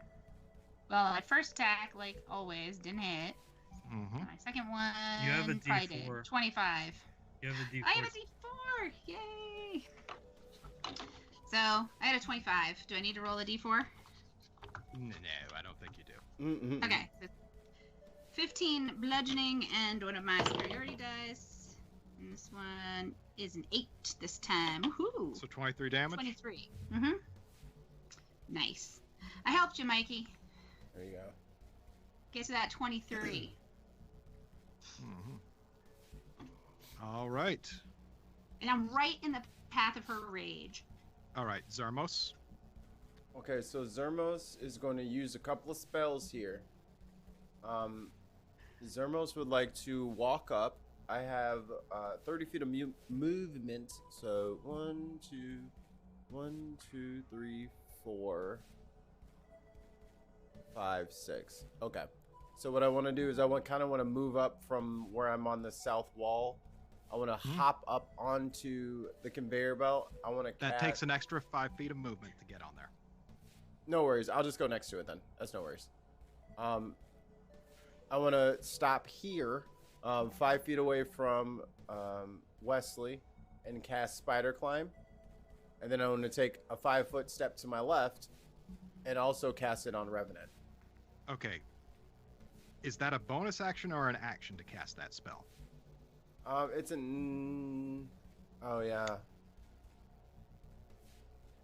Well, my first attack, like always, didn't hit. Mm-hmm. My second one, You have a probably D4. did. 25. You have a D4. I have a D4! Yay! So, I had a 25. Do I need to roll a D4? No, I don't think you do. Mm-mm. Okay. So 15 bludgeoning and one of my superiority dice. And this one is an 8 this time. Woohoo! So 23 damage. 23. Mm-hmm. Nice. I helped you, Mikey. There you go. Get to that 23. Mm-hmm. All right. And I'm right in the path of her rage. All right, Zarmos. Okay, so Zermos is going to use a couple of spells here. Zermos would like to walk up. I have 30 feet of movement, so 1, 2, 3, 4, 5, 6. Okay. So what I want to do is I kind of want to move up from where I'm on the south wall. I want to hop up onto the conveyor belt. I want to. That takes an extra 5 feet of movement to get on there. No worries. I'll just go next to it then. That's no worries. I want to stop here, 5 feet away from Wesley, and cast Spider Climb. And then I want to take a 5-foot step to my left, and also cast it on Revenant. Okay. Is that a bonus action or an action to cast that spell? It's an. Oh yeah.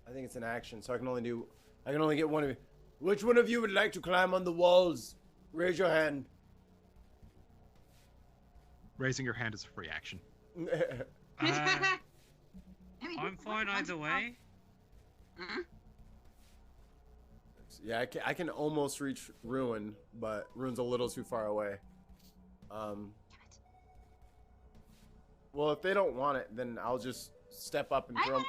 I think it's an action, so I can only get one of you. Which one of you would like to climb on the walls? Raise your hand. Raising your hand is a free action. I mean, I'm fine either way. Uh-huh. Yeah, I can almost reach Ruin, but Ruin's a little too far away. Well, if they don't want it, then I'll just step up and throw.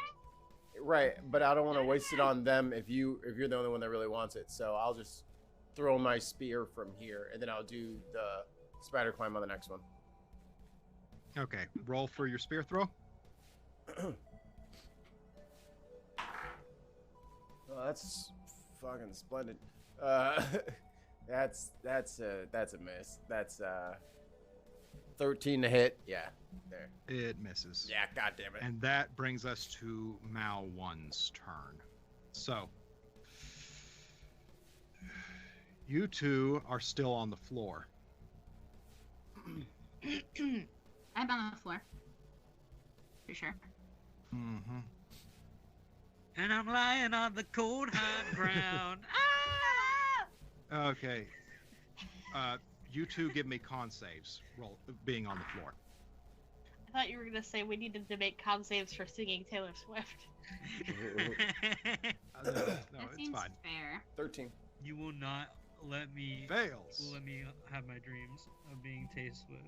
Right, but I don't want to waste it on them if you're the only one that really wants it. So I'll just throw my spear from here, and then I'll do the spider climb on the next one. Okay, roll for your spear throw. Oh, that's fucking splendid. That's a miss. That's 13 to hit. Yeah, there. It misses. Yeah, god damn it. And that brings us to Mao 1's turn. So, you two are still on the floor. I'm on the floor. For sure. Mm-hmm. And I'm lying on the cold hard ground. Ah! Okay. You two give me con saves, roll, being on the floor. I thought you were gonna say we needed to make con saves for singing Taylor Swift. No, That it's seems fine. fair. 13. You will not let me Fails. let me have my dreams of being Tay Swift.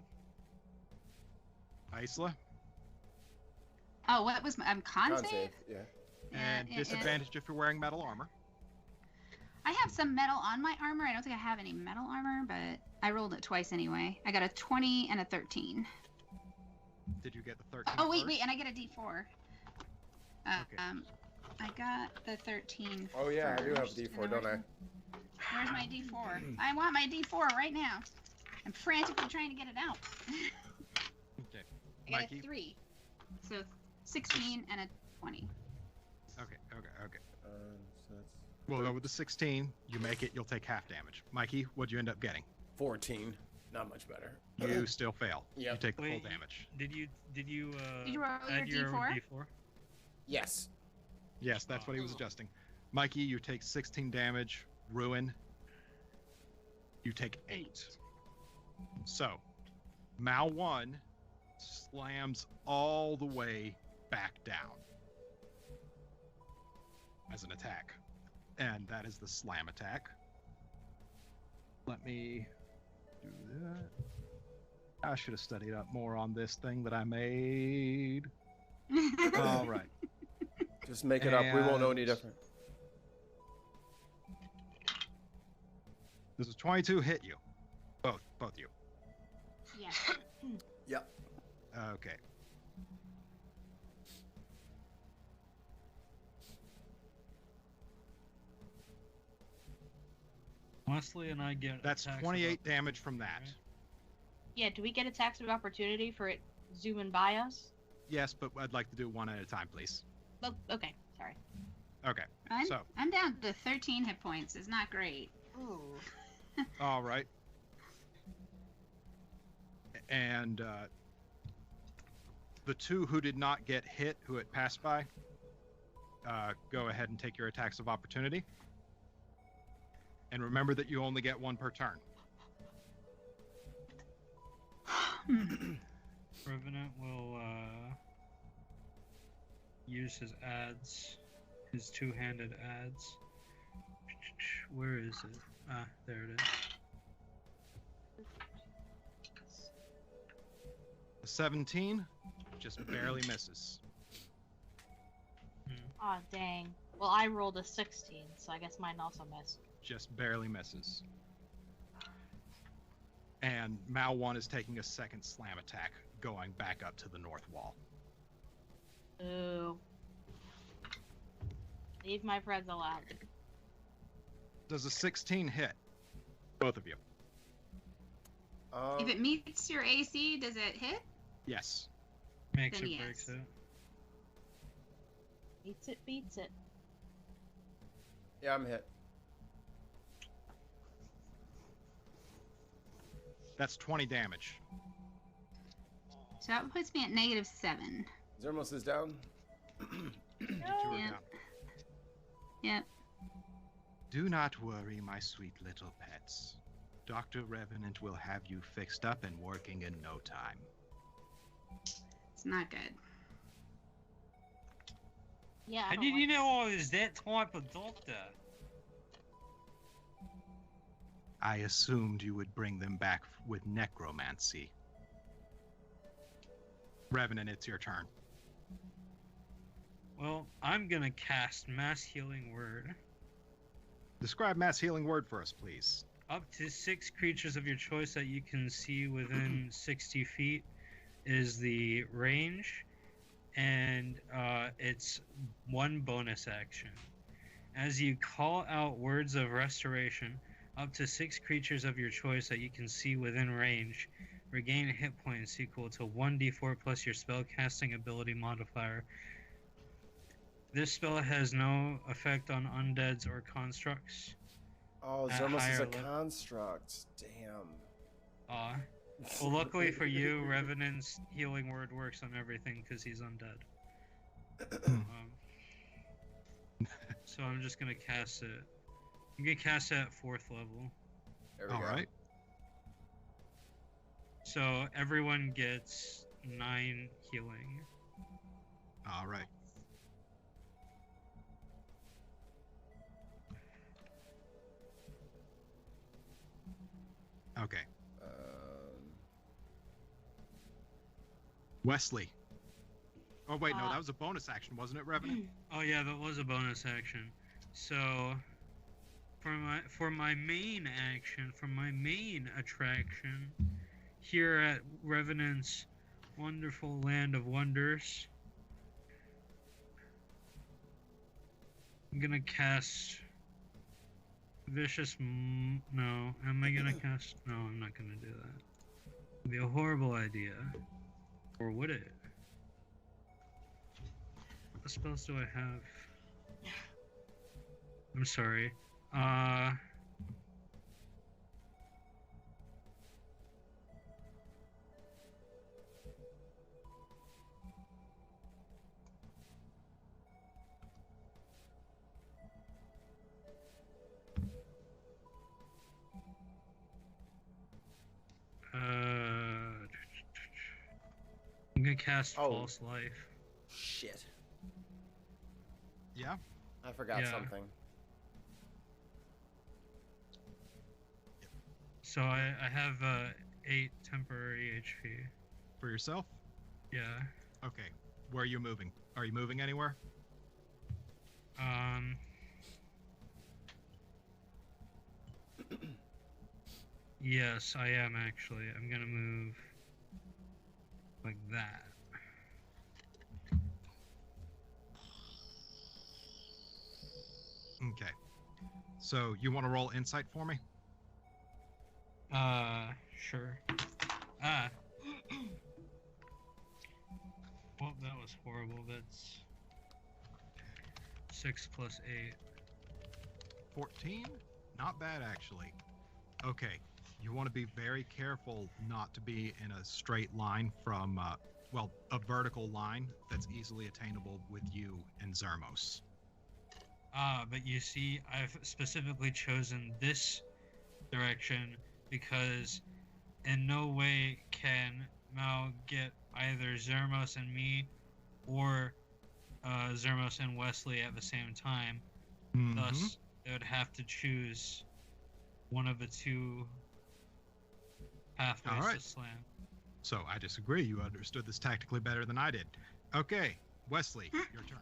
Isla. Oh, what was my con save? Yeah. And disadvantage if you're wearing metal armor. I have some metal on my armor. I don't think I have any metal armor, but I rolled it twice anyway. I got a 20 and a 13. Did you get the 13? Oh, wait, first? wait, and I get a D4. Okay. I got the 13. Oh yeah, I do have first, and D4, then don't I? Where's my D4? I want my D4 right now. I'm frantically trying to get it out. Okay. I got Mikey? a 3. So 16 and a 20. Okay. So that's We'll go with the 16. You make it, you'll take half damage. Mikey, what'd you end up getting? 14. Not much better. You still fail. Yep. You take the full Wait, damage. Did you Did you roll add your D4? D4? Yes. Yes, that's what he was adjusting. Mikey, you take 16 damage. Ruin, you take 8. So, Mal 1 slams all the way back down as an attack. And that is the slam attack. Let me do that. I should have studied up more on this thing that I made. All right. Just make it up. We won't know any And- different. Does a 22 hit you? Both you. Yeah. Yep. Okay. Wesley and I get That's attacks 28 of damage from that. right? Yeah, do we get attacks of opportunity for it zooming by us? Yes, but I'd like to do one at a time, please. Oh, okay, sorry. Okay. I'm, So, I'm down to 13 hit points. It's not great. Ooh. all right. And the two who did not get hit, who it passed by, go ahead and take your attacks of opportunity. And remember that you only get one per turn. Revenant will use his adds, his two-handed adds. Where is it? Ah, there it is. The 17 just barely misses. Aw, dang. Well, I rolled a 16, so I guess mine also missed. Just barely misses. And Mal 1 is taking a second slam attack, going back up to the north wall. Ooh. Leave my friends alone. Does a 16 hit? Both of you. If it meets your AC, does it hit? Yes. Makes Then it, breaks yes. it. Beats it. Yeah, I'm hit. That's 20 damage. So that puts me at -7. Zermos is down. You two are Yeah. down. Yep. Do not worry, my sweet little pets. Dr. Revenant will have you fixed up and working in no time. It's not good. Yeah, I How don't did like you know I was that type of doctor? I assumed you would bring them back with necromancy. Revenant, it's your turn. Well, I'm gonna cast Mass Healing Word. Describe mass healing word for us, please. Up to 6 creatures of your choice that you can see within 60 feet is the range, and it's one bonus action. As you call out words of restoration, up to 6 creatures of your choice that you can see within range regain hit points equal to 1d4 plus your spellcasting ability modifier. This spell has no effect on undeads or constructs. Oh, At Zermos is higher a level. construct. Damn. Well, luckily for you, Revenant's healing word works on everything because he's undead. So I'm just gonna cast it. I'm gonna cast it at 4th level. There we All go. right. So everyone gets 9 healing. All right. Okay. Wesley. Oh, wait, no, that was a bonus action, wasn't it, Revenant? Oh yeah, that was a bonus action. So for my main action, for my main attraction, here at Revenant's wonderful land of wonders, I'm gonna cast vicious. No, am I gonna cast? No, I'm not gonna do that. It'd be a horrible idea. Or would it? What spells do I have? I'm sorry. I'm gonna cast Oh. False Life. Shit. Yeah. I forgot Yeah. something. So I have 8 temporary HP. For yourself? Yeah. Okay. Where are you moving? Are you moving anywhere? Yes, I am actually. I'm gonna move like that. Okay. So you want to roll insight for me? Sure. Ah. Well, that was horrible. That's 6 plus 8. 14? Not bad, actually. Okay. You want to be very careful not to be in a straight line from, well, a vertical line that's easily attainable with you and Zermos. But you see, I've specifically chosen this direction because in no way can Mao get either Zermos and me or Zermos and Wesley at the same time. Thus, they would have to choose one of the two pathways All right. to slam. So I disagree. You understood this tactically better than I did. Okay, Wesley, your turn.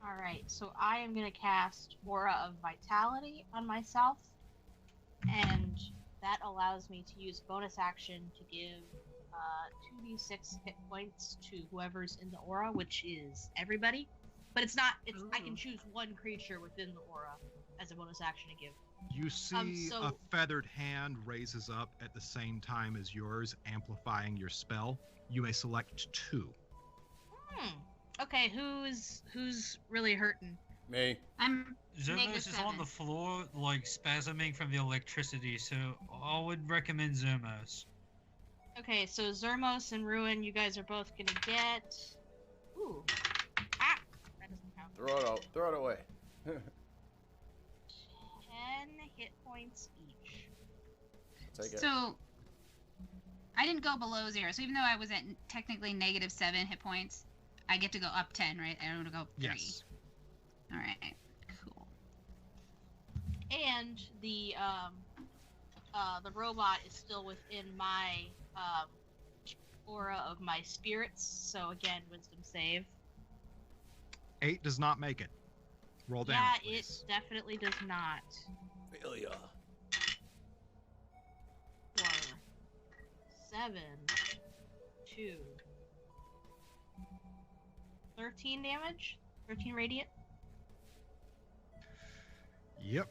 Alright, so I am going to cast Aura of Vitality on myself, and that allows me to use bonus action to give 2d6 hit points to whoever's in the aura, which is everybody. But it's not, I can choose one creature within the aura as a bonus action to give. You see so- a feathered hand raises up at the same time as yours, amplifying your spell. You may select 2. Okay, who's really hurting? Me. I'm Zermos is on -7. the floor, like, spasming from the electricity, so I would recommend Zermos. Okay, so Zermos and Ruin, you guys are both gonna get... Ooh. Ah! That doesn't count. Throw it out. Throw it away. 10 hit points each. Take it. So I didn't go below 0. So even though I was at technically -7 hit points, I get to go up 10, right? I don't go up 3. Yes. All right. Cool. And the robot is still within my aura of my spirits, so again, wisdom save. 8 does not make it. Roll Yeah, damage, it please. definitely does not. Failure. 4, 7, 2, 13 damage? 13 radiant? Yep.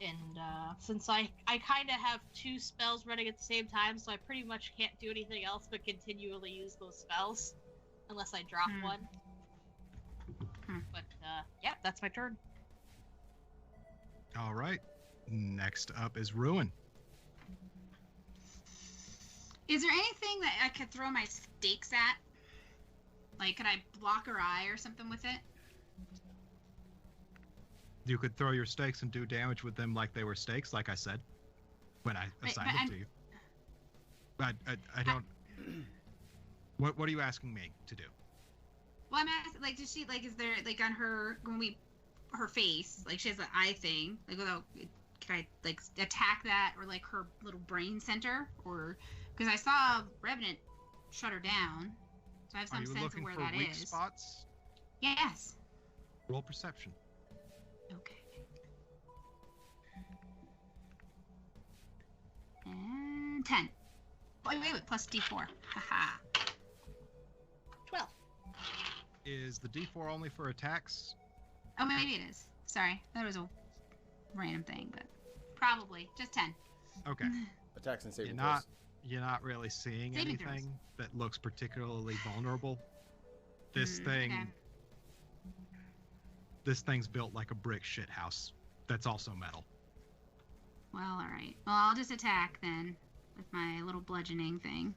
And since I kind of have 2 spells running at the same time, so I pretty much can't do anything else but continually use those spells. Unless I drop one. But, yeah, that's my turn. All right. Next up is Ruin. Is there anything that I could throw my stakes at? Like, could I block her eye or something with it? You could throw your stakes and do damage with them like they were stakes, like I said, when I assigned them to you. But I don't... What are you asking me to do? Well, I'm asking, like, does she, like, is there, like, on her, her face, like, she has an eye thing, like, without, can I, like, attack that, or, like, her little brain center, or, because I saw Revenant shut her down, so I have some sense of where that is. Are you looking for weak spots? Yes. Roll perception. Okay. And 10. Wait, plus D4. Haha. 12. Is the D4 only for attacks? Oh, maybe it is. Sorry, that was a random thing, but probably just 10. Okay. Attacks and saving You're not, throws. you're not really seeing Saving throws. anything that looks particularly vulnerable. This thing, Okay. this thing's built like a brick shit house. That's also metal. Well, all right. Well, I'll just attack then with my little bludgeoning thing.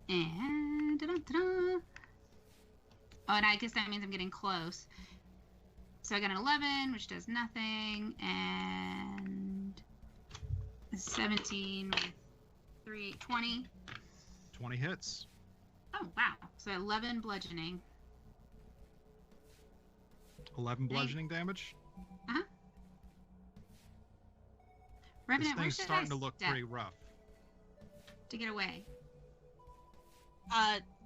And da-da-da-da. Oh, and I guess that means I'm getting close. So I got an 11, which does nothing, and a 17 with 20. 20 hits. Oh, wow. So 11 bludgeoning. 11 bludgeoning damage. Uh-huh. This Revenant, where thing's should starting I to look step pretty rough. to get away?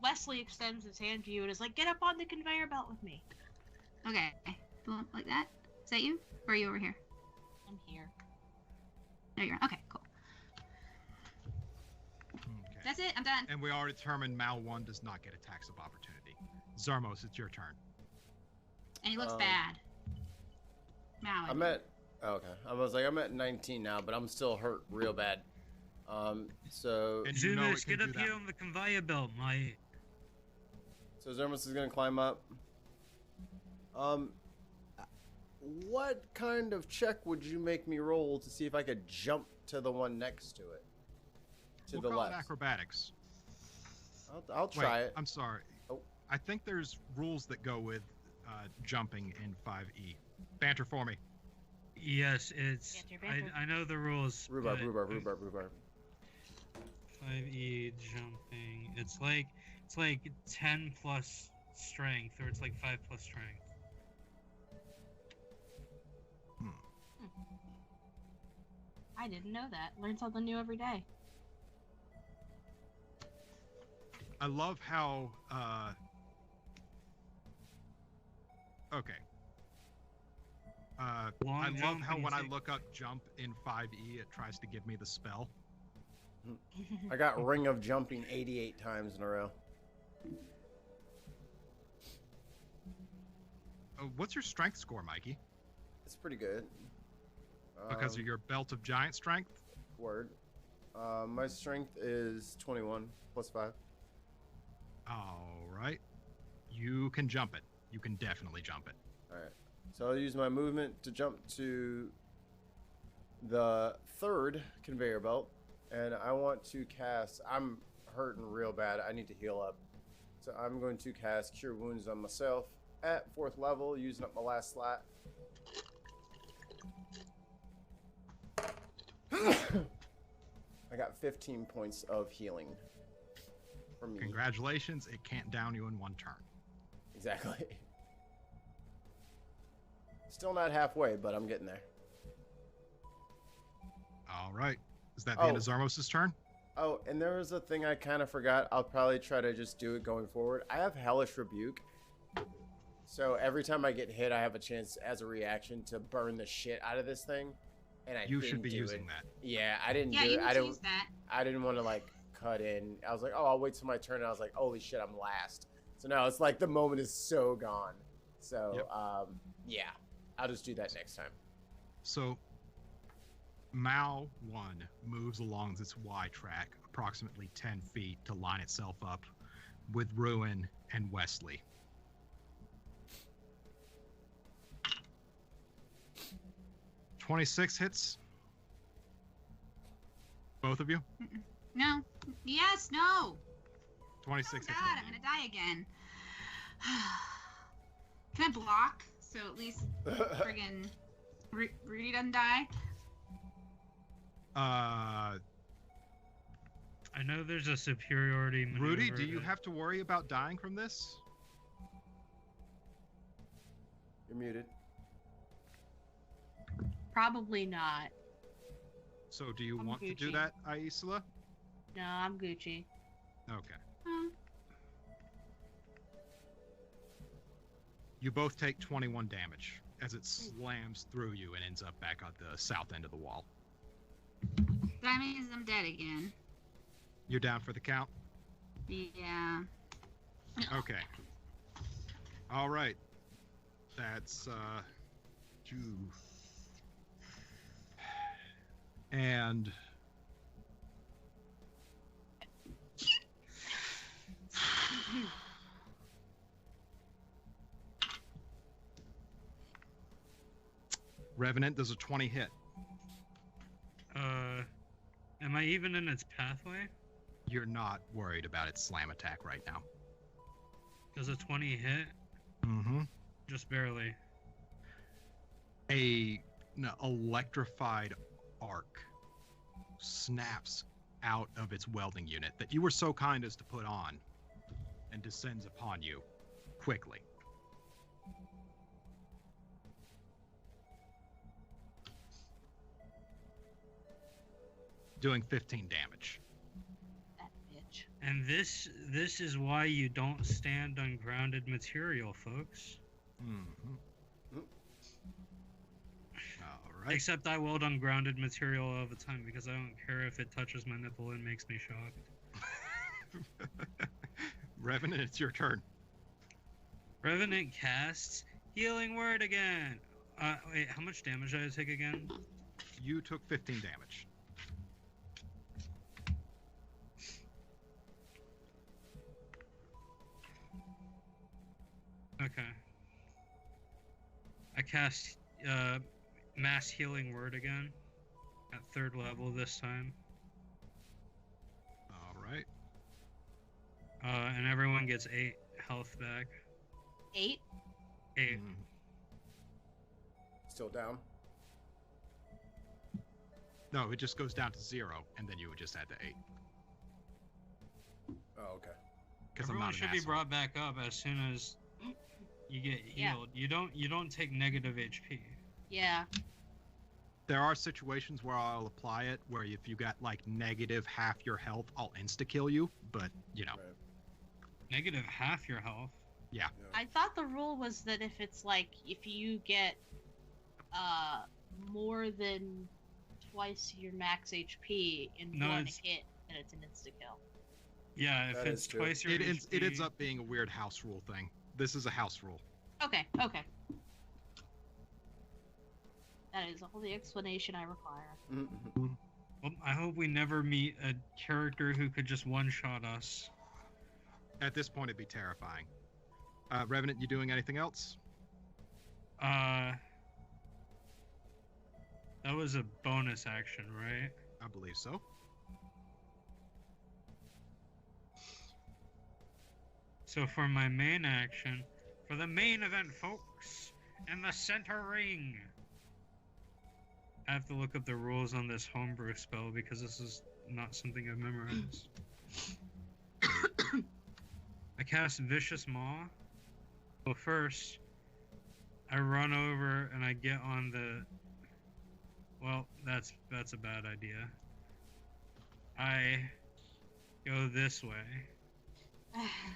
Wesley extends his hand to you and is like, "Get up on the conveyor belt with me." Okay. Boom, like that? Is that you? Or are you over here? I'm here. There you are. Okay, cool. Okay. That's it. I'm done. And we already determined Mal 1 does not get attacks of opportunity. Zarmos, it's your turn. And he looks bad. Now I'm at. Oh, okay. I was like, I'm at 19 now, but I'm still hurt real bad. So And you know Zumas, it can get do up that. here on the conveyor belt, mate. Zermus is gonna climb up. What kind of check would you make me roll to see if I could jump to the one next to it? To We'll the call it left. acrobatics. I'll try Wait, it. I'm sorry. Oh. I think there's rules that go with jumping in 5e. Banter for me. Yes, it's. Banter, banter. I know the rules. Rhubarb, but rhubarb, rhubarb, rhubarb. 5e jumping. It's like 10 plus strength, or it's like 5 plus strength. I didn't know that. Learn something new every day. I love how. Okay. Long I love jump how and when I take- look up jump in 5e, it tries to give me the spell. I got Ring of Jumping 88 times in a row. What's your strength score, Mikey? It's pretty good. Because of your belt of giant strength? Word. My strength is 21 plus 5. All right. You can jump it. You can definitely jump it. Alright. So I'll use my movement to jump to the third conveyor belt. And I want to cast. I'm hurting real bad. I need to heal up. So I'm going to cast Cure Wounds on myself at 4th level, using up my last slot. I got 15 points of healing from me. Congratulations. It can't down you in one turn. Exactly. Still not halfway, but I'm getting there. All right. Is that the end of Zarmos' turn? Oh, and there was a thing I kind of forgot. I'll probably try to just do it going forward. I have Hellish Rebuke. So every time I get hit, I have a chance as a reaction to burn the shit out of this thing. And I You should didn't be do using it. that. Yeah, I didn't Yeah, do you it. need to use that. I didn't want to like cut in. I was like, oh, I'll wait till my turn. And I was like, holy shit, I'm last. So now it's like the moment is so gone. So Yep. yeah, I'll just do that next time. So, Mao 1 moves along this Y track approximately 10 feet to line itself up with Ruin and Wesley. "26 hits. Both of you? No. Yes, no. 26 Oh hits. God, I'm gonna die again. Can I block so at least friggin' Rudy doesn't die? Uh, I know there's a superiority maneuver. Rudy, do you that- have to worry about dying from this? You're muted. Probably not. So do you I'm want to do Gucci. that, Aisla? No, I'm Gucci. Okay. Hmm. You both take 21 damage as it slams through you and ends up back at the south end of the wall. That means I'm dead again. You're down for the count? Yeah. Okay. All right. That's two. And Revenant does a 20 hit. Am I even in its pathway? You're not worried about its slam attack right now. Does a 20 hit? Mm-hmm. Just barely. An electrified arc snaps out of its welding unit that you were so kind as to put on and descends upon you quickly. Doing 15 damage. That bitch. And this is why you don't stand on grounded material, folks. Mm-hmm. All right. Except I weld on grounded material all the time because I don't care if it touches my nipple and makes me shocked. Revenant, it's your turn. Revenant casts Healing Word again. Wait, how much damage did I take again? You took 15 damage. Okay. I cast Mass Healing Word again at 3rd level this time. All right. And everyone gets 8 health back. 8? 8. Still down? No, it just goes down to 0, and then you would just add to 8. Oh, okay. Because I'm Everyone not an should be asshole. brought back up as soon as you get Yeah. healed. You don't take negative HP. Yeah. There are situations where I'll apply it, where if you got like negative half your health, I'll insta-kill you, but, you know. Right. Negative half your health. Yeah. I thought the rule was that if it's like, if you get more than twice your max HP in No, one it's- hit, then it's an insta-kill. Yeah, if That it's is true. twice your It HP. ends up being a weird house rule thing. This is a house rule. Okay. That is all the explanation I require. Mm-hmm. Well, I hope we never meet a character who could just one-shot us. At this point, it'd be terrifying. Revenant, you doing anything else? That was a bonus action, right? I believe so. So for my main action, for the main event, folks, in the center ring. I have to look up the rules on this homebrew spell because this is not something I've memorized. I cast Vicious Maw. So first, I run over and I get on the... Well, that's a bad idea. I go this way.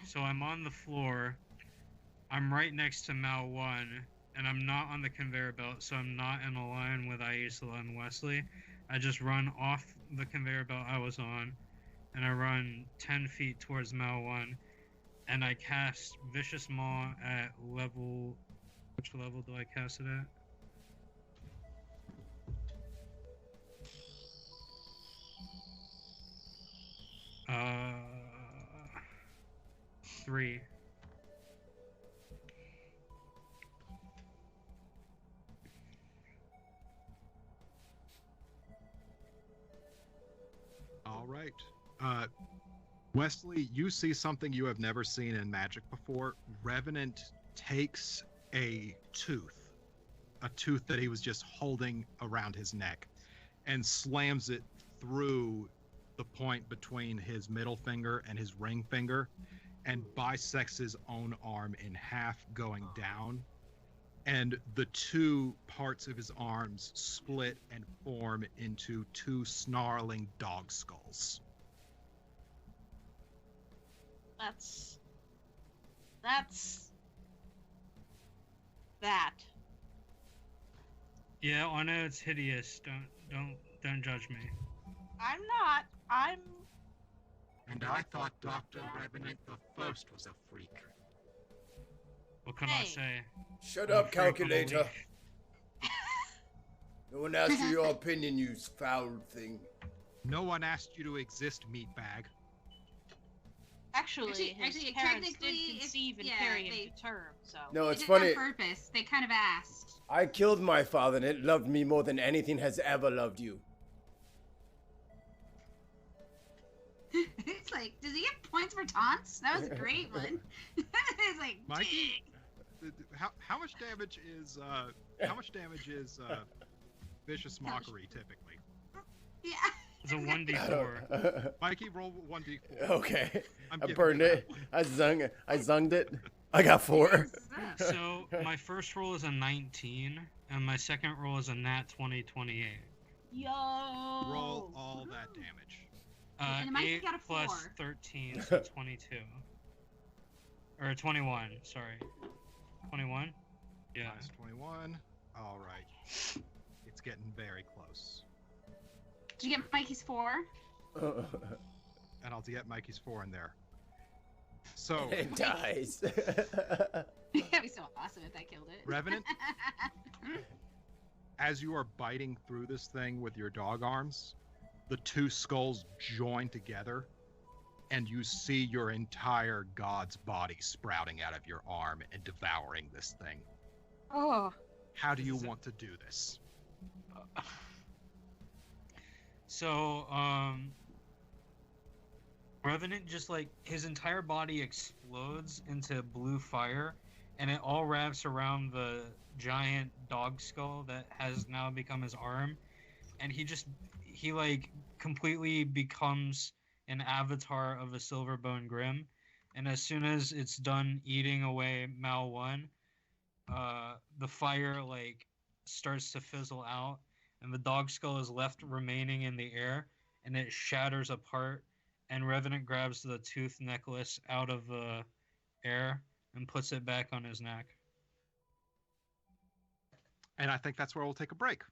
So I'm on the floor. I'm right next to Mal 1, and I'm not on the conveyor belt, so I'm not in a line with Aisla and Wesley. I just run off the conveyor belt I was on, and I run 10 feet towards Mal 1, and I cast Vicious Maw at level... Which level do I cast it at? 3. All right. Wesley, you see something you have never seen in Magic before. Revenant takes a tooth that he was just holding around his neck, and slams it through the point between his middle finger and his ring finger, and bisects his own arm in half going down. And the two parts of his arms split and form into two snarling dog skulls. That's that. Yeah, I know it's hideous. Don't judge me. I'm not. I'm And I thought Dr. Revenant the First was a freak. What can I Hey. say? Shut I'm a up, freak of the calculator. leash. No one asked you your opinion, you foul thing. No one asked you to exist, meatbag. Actually, his actually, parents did technically, conceive and yeah, carry him they- to term, so. No, They it's did funny. it on purpose. They kind of asked. I killed my father, and it loved me more than anything has ever loved you. It's like, does he get points for taunts? That was a great one. It's like, Mikey? dang. How much damage is vicious mockery typically? Yeah. It's a I 1d4. don't- Mikey, roll 1d4. Okay. I'm I giving burned you it. that one. I zunged it. I got 4. So my first roll is a 19, and my second roll is a nat 2028. Yo! Roll all that damage. And Mikey 8 got a plus 4. 13, so 22. Or 21, sorry. 21? Yeah. Minus 21. All right. It's getting very close. Did you get Mikey's 4? And I'll get Mikey's 4 in there. So, It dies. That'd be so awesome if that killed it. Revenant, as you are biting through this thing with your dog arms, the two skulls join together, and you see your entire god's body sprouting out of your arm and devouring this thing. Oh. How do you want to do this? So, Revenant just like his entire body explodes into blue fire, and it all wraps around the giant dog skull that has now become his arm, and he like completely becomes an avatar of a Silverbone Grim, and as soon as it's done eating away Mal 1, the fire like starts to fizzle out, and the dog skull is left remaining in the air, and it shatters apart, and Revenant grabs the tooth necklace out of the air and puts it back on his neck. And I think that's where we'll take a break.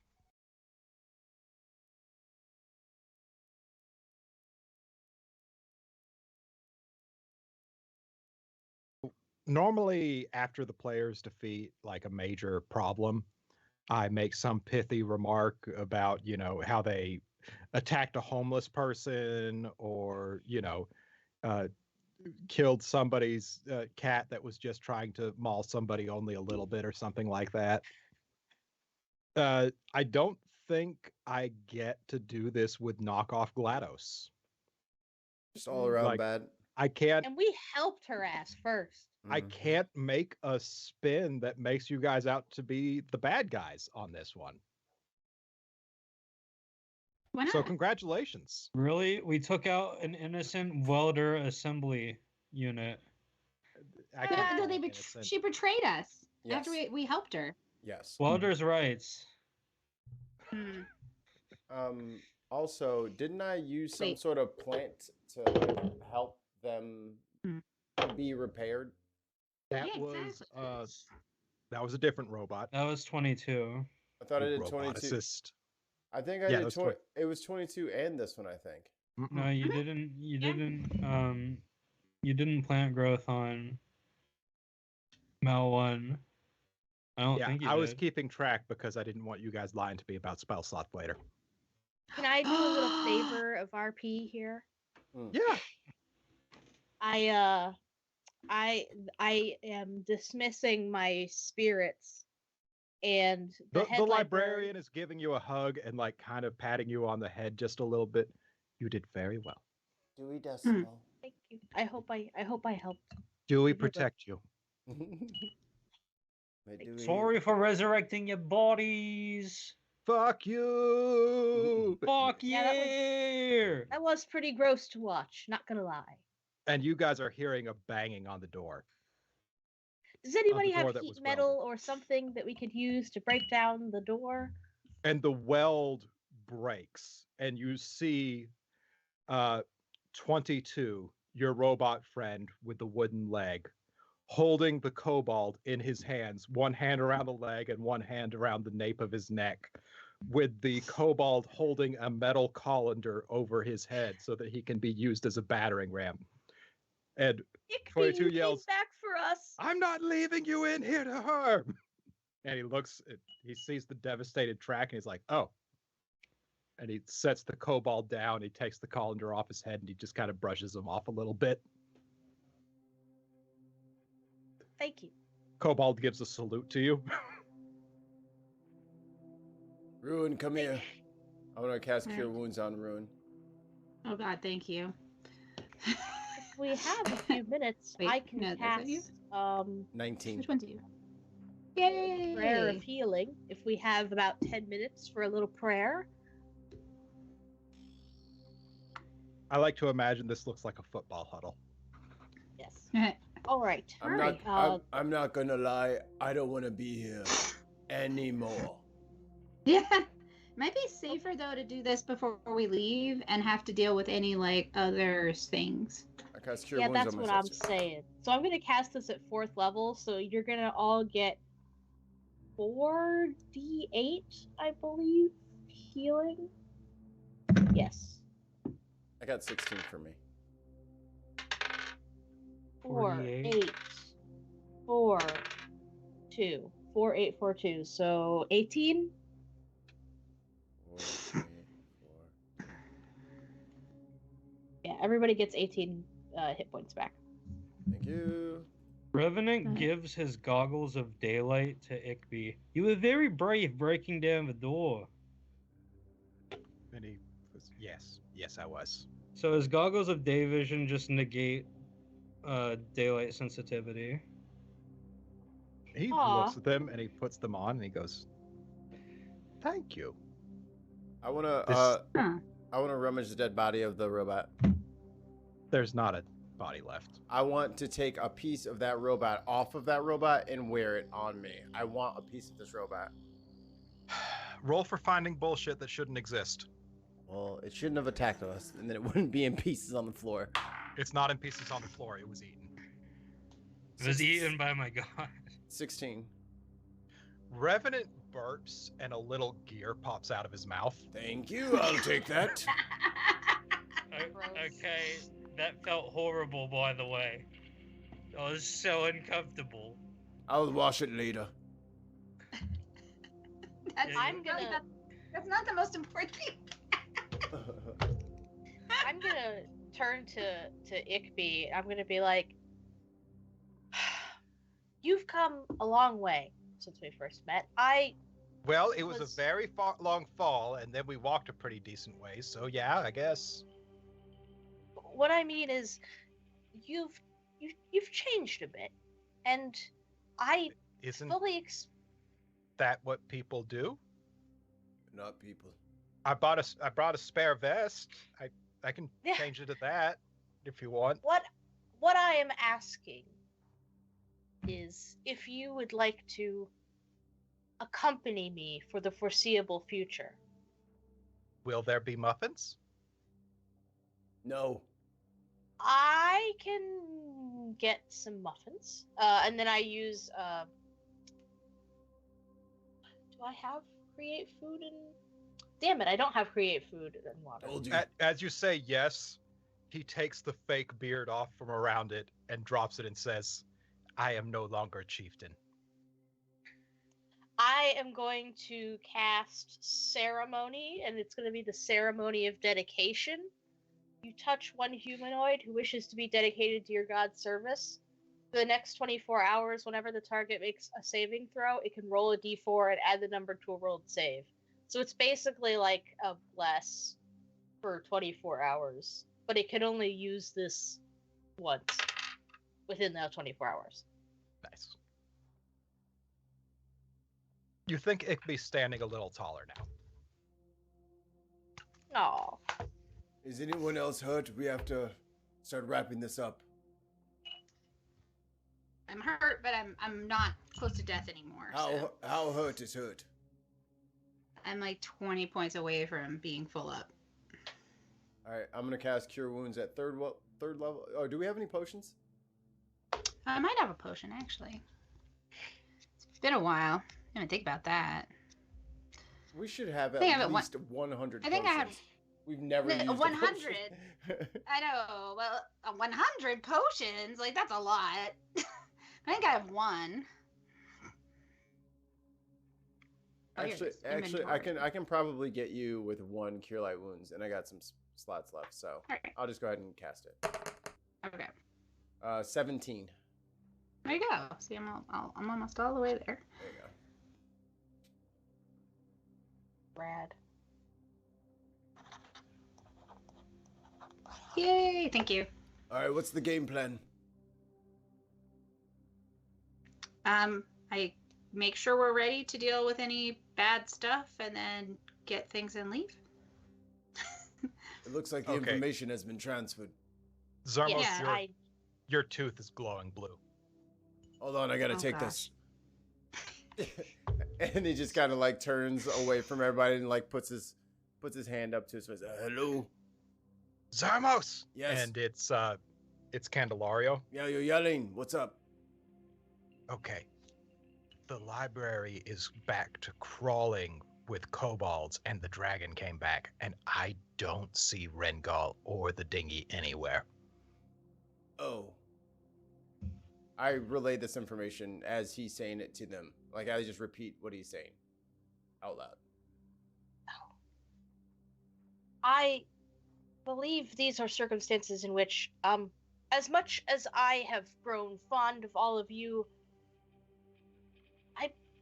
Normally, after the players defeat like a major problem, I make some pithy remark about, how they attacked a homeless person or, killed somebody's cat that was just trying to maul somebody only a little bit or something like that. I don't think I get to do this with knockoff GLaDOS. Just all around Like, bad. I can't. And we helped her ass first. I Mhm. can't make a spin that makes you guys out to be the bad guys on this one. Why not? So congratulations. Really? We took out an innocent welder assembly unit. I No, can't no, call it She innocent. betrayed us Yes. after we helped her. Yes. Welder's rights. Also, didn't I use some Wait. sort of plant to like help them be repaired? That Yeah, was exactly. that was a different robot. That was 22. I thought I did Robot 22. assist. I think I Yeah, did that's 20. It was 22 and this one, I think. No, you didn't. You didn't plant growth on Mal 1. I don't Yeah, think you I did. was keeping track because I didn't want you guys lying to me about spell slot later. Can I do a little favor of RP here? Yeah. I am dismissing my spirits, and The head librarian is giving you a hug and like kind of patting you on the head just a little bit. You did very well. Dewey Decimal. Thank you. I hope I helped. Dewey You did well. protect you. My Dewey- Sorry for resurrecting your bodies. Fuck you. Fuck Yeah, that was- yeah! That was pretty gross to watch. Not gonna lie. And you guys are hearing a banging on the door. Does anybody door have that heat was metal or something that we could use to break down the door? And the weld breaks, and you see 22, your robot friend with the wooden leg, holding the kobold in his hands, one hand around the leg and one hand around the nape of his neck, with the kobold holding a metal colander over his head so that he can be used as a battering ram. And Ickby, 22 you yells, came back for us. "I'm not leaving you in here to harm." And he sees the devastated track, and he's like, "Oh." And he sets the kobold down. He takes the colander off his head, and he just kind of brushes him off a little bit. Thank you. Kobold gives a salute to you. Ruin, come here. I want to cast Cure Wounds on Ruin. Oh God, thank you. If we have a few minutes, Wait, I can no, that's you? cast 19. Which one do you? Yay! prayer of healing. If we have about 10 minutes for a little prayer. I like to imagine this looks like a football huddle. Yes. All right. I'm not gonna lie. I don't want to be here anymore. Yeah. Might be safer though to do this before we leave and have to deal with any like other things. I cast Cure Yeah, Wounds that's on what myself I'm too. saying. So I'm gonna cast this at 4th level. So you're gonna all get 4d8, I believe, healing. Yes. I got 16 for me. 4, 48. 8, 4, 2. 4, 8, 4, 2. So 18. 4, 8, 4. Yeah, everybody gets 18 hit points back. Thank you. Revenant gives his goggles of daylight to Ickby. You were very brave breaking down the door. And he was, yes, I was. So his goggles of day vision just negate daylight sensitivity. He Aw. looks at them and he puts them on and he goes, "Thank you." I wanna rummage the dead body of the robot. There's not a body left. I want to take a piece of that robot off of that robot and wear it on me. I want a piece of this robot. Roll for finding bullshit that shouldn't exist. Well, it shouldn't have attacked us, and then it wouldn't be in pieces on the floor. It's not in pieces on the floor. It was eaten. It was eaten by my god. 16. Revenant burps and a little gear pops out of his mouth. Thank you. I'll take that. Okay, that felt horrible, by the way. That was so uncomfortable. I'll wash it later. That's not the most important thing. I'm gonna turn to Ickby. I'm gonna be like, you've come a long way since we first met. Well, it was a very long fall, and then we walked a pretty decent way. So yeah, I guess. What I mean is, you've changed a bit, and I Isn't fully that what people do? Not people. I brought a spare vest. I can Yeah. change it to that if you want. What I am asking is if you would like to accompany me for the foreseeable future. Will there be muffins? No. I can get some muffins, and then I use. Do I have create food and? Damn it! I don't have create food and water. Told you. As you say yes, he takes the fake beard off from around it and drops it and says, "I am no longer chieftain." I am going to cast ceremony, and it's going to be the ceremony of dedication. You touch one humanoid who wishes to be dedicated to your god's service. For the next 24 hours, whenever the target makes a saving throw, it can roll a d4 and add the number to a rolled save. So it's basically like a bless for 24 hours, but it can only use this once within those 24 hours. Nice. You think Ickby's standing a little taller now. Aw. Is anyone else hurt? We have to start wrapping this up. I'm hurt, but I'm not close to death anymore. How hurt is hurt? I'm like 20 points away from being full up. All right, I'm gonna cast Cure Wounds at third level. Oh, do we have any potions? I might have a potion actually. It's been a while. I'm gonna think about that. We should have I at think I have least 100 I think I have- potions. We've never used a 100. potion. I know. Well, 100 potions, like that's a lot. I think I have one. Oh, here it Actually, is. I Inventory. can probably get you with 1 cure light wounds, and I got some slots left, so Alright. I'll just go ahead and cast it. Okay. 17. There you go. See, I'm almost all the way there. There you go. Rad. Yay! Thank you. All right, what's the game plan? I make sure we're ready to deal with any bad stuff, and then get things and leave. It looks like the Okay. information has been transferred. Zarmos, Yes, your tooth is glowing blue. Hold on, I gotta Oh, take gosh. this. And he just kind of like turns away from everybody and like puts his hand up to his face. Hello. Zarmos! Yes. And it's Candelario. Yeah, you're yelling. What's up? Okay. The library is back to crawling with kobolds, and the dragon came back, and I don't see Rengal or the dinghy anywhere. Oh. I relay this information as he's saying it to them. Like I just repeat what he's saying out loud. I believe these are circumstances in which, as much as I have grown fond of all of you,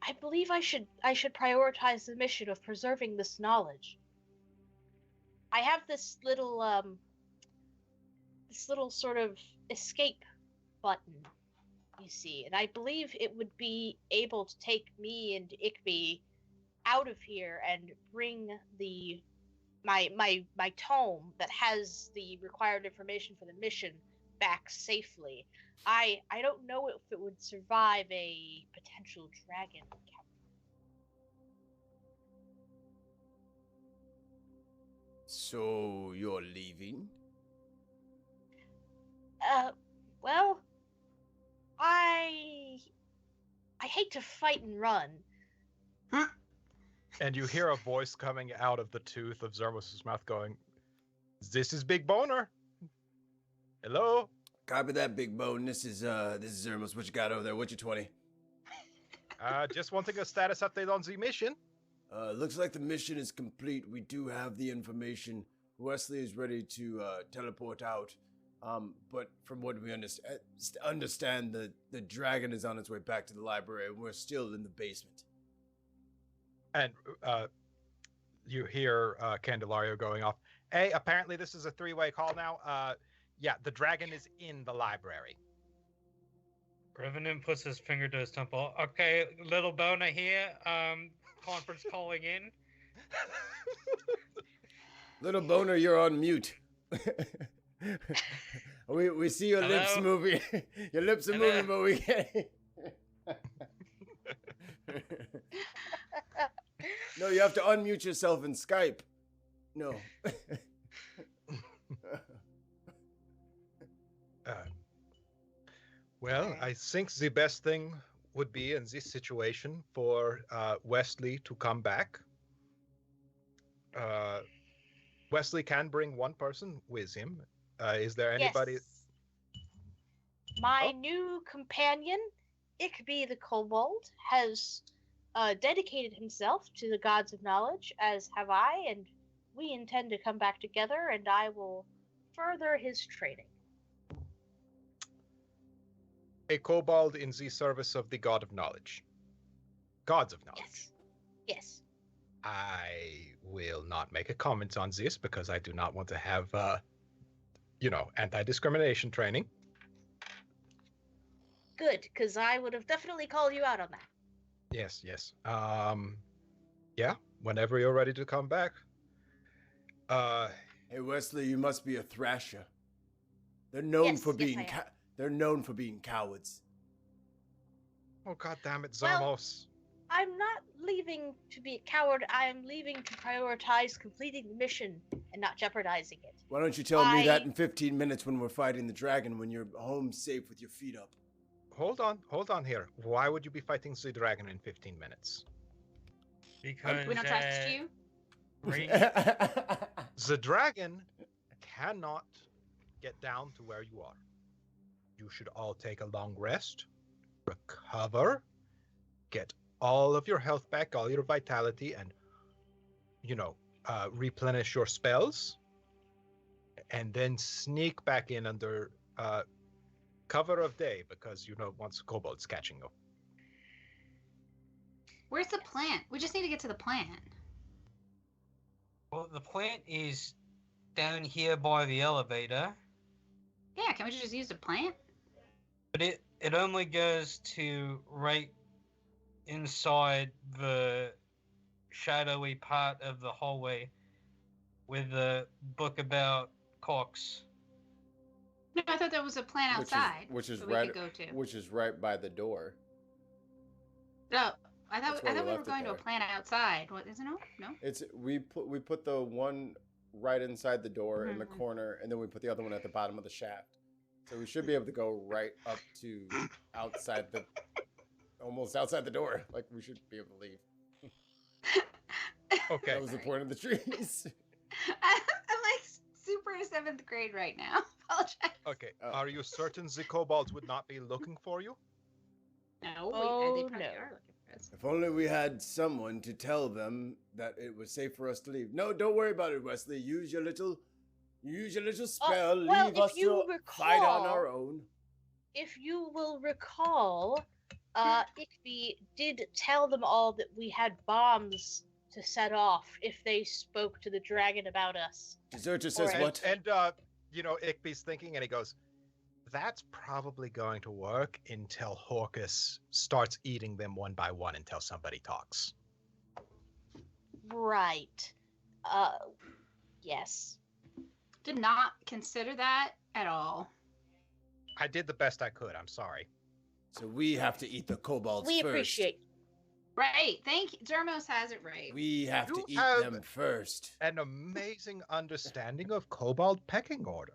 I believe I should prioritize the mission of preserving this knowledge. I have this little sort of escape button, you see, and I believe it would be able to take me and Ikby out of here and bring my tome that has the required information for the mission back safely. I don't know if it would survive a potential dragon encounter. So you're leaving? Well, I hate to fight and run. And you hear a voice coming out of the tooth of Zarmos' mouth going, "This is Big Boner. Hello?" Copy that, Big Bone. This is Zermos. What you got over there? What's your 20? Just wanting a status update on the mission. Looks like the mission is complete. We do have the information. Wesley is ready to teleport out. But from what we understand, the dragon is on its way back to the library, and we're still in the basement. And you hear Candelario going off. Hey, apparently this is a three-way call now. Yeah, the dragon is in the library. Revenant puts his finger to his temple. Okay, little Bona here. Conference calling in. Little Boner, you're on mute. we see your lips Hello? moving. Your lips are Hello? moving, but we can't. No, you have to unmute yourself in Skype. No. Well, I think the best thing would be in this situation for Wesley to come back. Wesley can bring one person with him. Is there anybody? Yes. My Oh. new companion, Ikby the Kobold, has dedicated himself to the gods of knowledge, as have I, and we intend to come back together, and I will further his training. A kobold in the service of the god of knowledge. Gods of knowledge. Yes. Yes. I will not make a comment on this because I do not want to have, anti-discrimination training. Good, because I would have definitely called you out on that. Yes, yes. Yeah, whenever you're ready to come back. Hey Wesley, you must be a thrasher. They're known Yes, for yes, being I am. they're known for being cowards. Oh, God damn it, Well- Zarmos. I'm not leaving to be a coward. I am leaving to prioritize completing the mission and not jeopardizing it. Why don't you tell me that I- in 15 minutes when we're fighting the dragon, when you're home safe with your feet up? Hold on here. Why would you be fighting the dragon in 15 minutes? Because We don't trust you. ring. The dragon cannot get down to where you are. You should all take a long rest, recover, get all of your health back, all your vitality, and, replenish your spells, and then sneak back in under cover of day, because, once Kobold's catching you. Where's the plant? We just need to get to the plant. Well, the plant is down here by the elevator, Yeah, can we just use the plant? but it only goes to right inside the shadowy part of the hallway with the book about cocks. No, I thought there was a plant outside. Which is that we right. could go to. Which is right by the door. No, I That's thought why we we were left it going to a there. plant outside. What isn't it? No. It's we put the one right inside the door in the Mhm. corner, and then we put the other one at the bottom of the shaft. So we should be able to go right up to almost outside the door. Like we should be able to leave. Okay. That was the point of the trees. I'm like super 7th grade right now. Apologize. Okay. Oh. Are you certain the kobolds would not be looking for you? No, Oh, they probably no. are looking for us. If only we had someone to tell them that it was safe for us to leave. No, don't worry about it, Wesley. Use your little spell. well, leave if us you to fight on recall- our own. If you will recall, Ickby did tell them all that we had bombs to set off if they spoke to the dragon about us. Deserter says Alright. what? And Ickby's thinking, and he goes, "That's probably going to work until Horcus starts eating them one by one until somebody talks." Right. Yes. Did not consider that at all. I did the best I could. I'm sorry. So we have to eat the kobolds We first. appreciate. Right. Thank you. Zermos has it right. We have to You eat have- them first. An amazing understanding of kobold pecking order.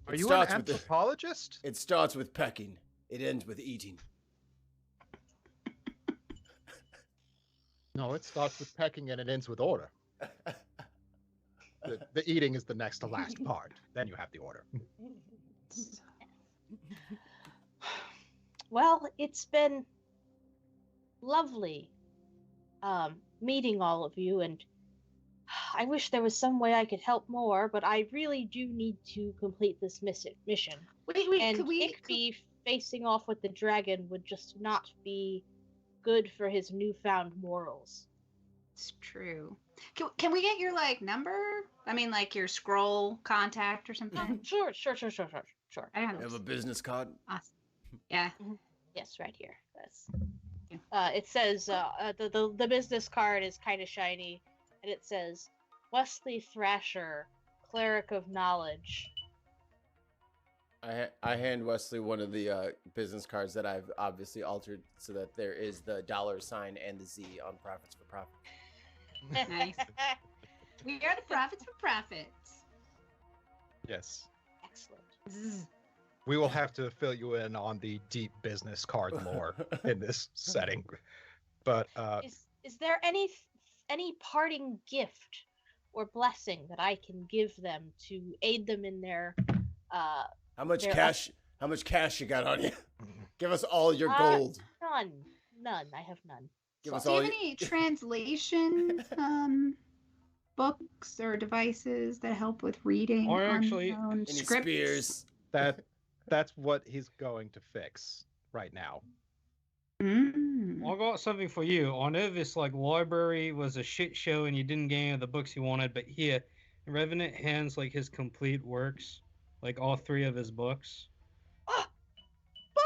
Are It you an starts with the- anthropologist? It starts with pecking. It ends with eating. No, it starts with pecking and it ends with order. The eating is the next to last part. Then you have the order. Well, it's been lovely meeting all of you, and I wish there was some way I could help more, but I really do need to complete this mission. Wait, And could we? Ickby facing off with the dragon would just not be good for his newfound morals. It's true. Can we get your number? I mean, your scroll contact or something. Sure. I don't You have know. a business card? Awesome. Yeah. Yes, right here. That's. Yeah. It says the business card is kind of shiny, and it says Wesley Thrasher, Cleric of Knowledge. I hand Wesley one of the business cards that I've obviously altered so that there is the $sign and the Z on Profits for Profit. Nice. We are the profits for profits. Yes. Excellent. Zzz. We will have to fill you in on the deep business card lore in this setting. But Is there any parting gift or blessing that I can give them to aid them in their How much They're cash? How much cash you got on you? Give us all your Uh, gold. none. I have none. Give us Do you all. have any translation books or devices that help with reading? Or actually- unknown Any scripts? spears? that's what he's going to fix right now. Mm. I got something for you. I know this library was a shit show and you didn't get any of the books you wanted, but here, Revenant hands his complete works, all 3 of his books.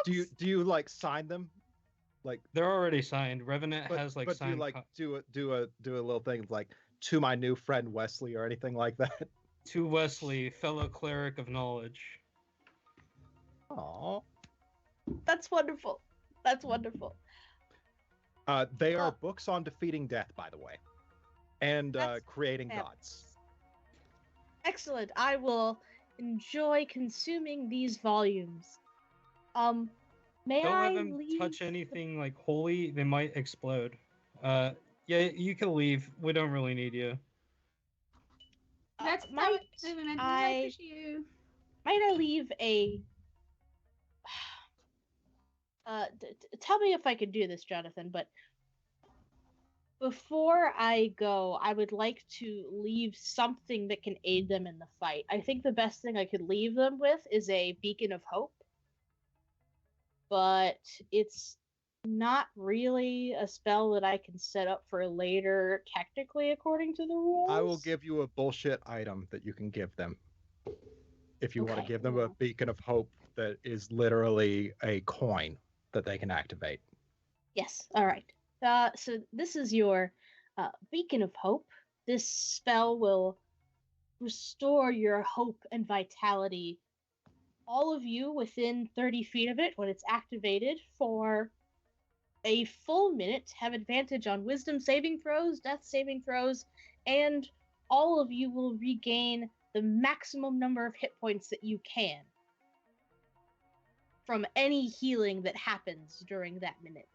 Do you sign them? They're already signed. Revenant But, has but do signed. you do a little thing to my new friend Wesley or anything like that? To Wesley, fellow cleric of knowledge. Aww. That's wonderful. That's wonderful. They are Well- books on defeating death, by the way, and That's creating fab- gods. Excellent. I will enjoy consuming these volumes. May Don't I let them leave? touch anything holy. They might explode Yeah, you can leave. We don't really need you. That's might not what I meant. I I push you. might I leave a tell me if I could do this, Jonathan, but before I go, I would like to leave something that can aid them in the fight. I think the best thing I could leave them with is a beacon of hope, but it's not really a spell that I can set up for later, technically, according to the rules. I will give you a bullshit item that you can give them. If you want to Okay. give them a beacon of hope that is literally a coin that they can activate. Yes, alright. So this is your beacon of hope. This spell will restore your hope and vitality, all of you within 30 feet of it when it's activated for a full minute have advantage on wisdom saving throws, death saving throws, and all of you will regain the maximum number of hit points that you can from any healing that happens during that minute.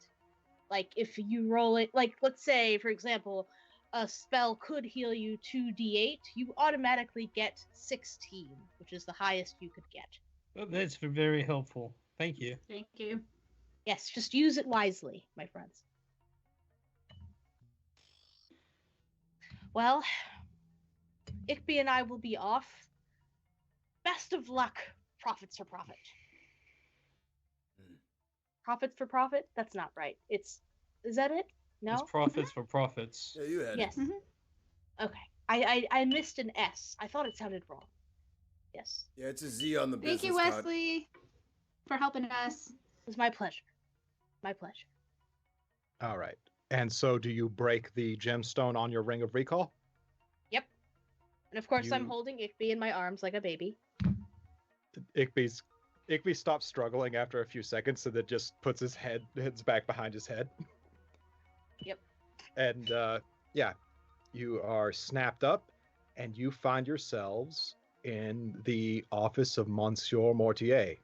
Like if you roll it, like let's say for example, a spell could heal you 2d8, you automatically get 16, which is the highest you could get. Well, that's very helpful. Thank you. Thank you. Yes, just use it wisely, my friends. Well, Ickby and I will be off. Best of luck, profits for profit. Profits for profit? That's not right. Is that it? No? It's profits for profits. Yeah, you had Yes. it. Okay. I missed an S. I thought it sounded wrong. Yes. Yeah, it's a Z on the Thank business you, card. Wesley, for helping us. It was my pleasure. My pleasure. All right. And so do you break the gemstone on your ring of recall? Yep. And of course, I'm You- holding Ickby in my arms like a baby. Igby stops struggling after a few seconds, so that just puts his heads back behind his head. Yep. And yeah, you are snapped up, and you find yourselves in the office of Monsieur Mortier,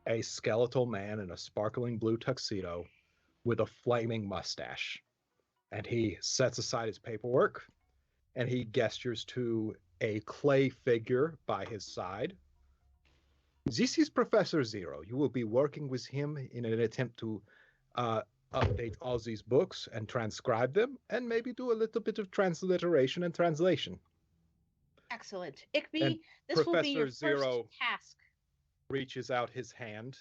a skeletal man in a sparkling blue tuxedo with a flaming mustache. And he sets aside his paperwork, and he gestures to a clay figure by his side. This is Professor Zero. You will be working with him in an attempt to update all these books and transcribe them, and maybe do a little bit of transliteration and translation. Excellent. Ickby, And this will be your Professor Zero first task. reaches out his hand,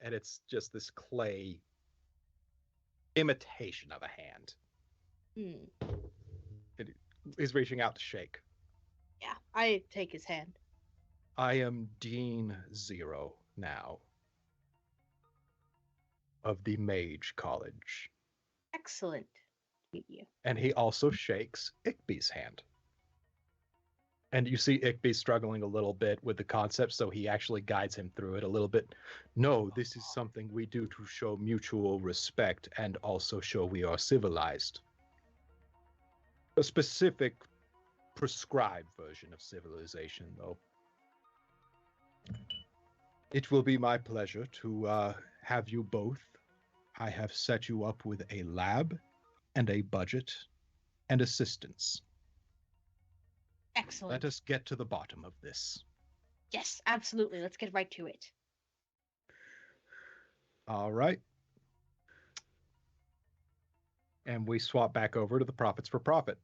and it's just this clay imitation of a hand. He's reaching out to shake. Yeah, I take his hand. I am Dean Zero now of the Mage College. Excellent. Meet you. And he also shakes Ickby's hand. And you see Ickby struggling a little bit with the concept, so he actually guides him through it a little bit. No, this is something we do to show mutual respect and also show we are civilized. A specific prescribed version of civilization, though. It will be my pleasure to have you both. I have set you up with a lab and a budget and assistance. Excellent. Let us get to the bottom of this. Yes, absolutely. Let's get right to it. All right. And we swap back over to the profits for profit.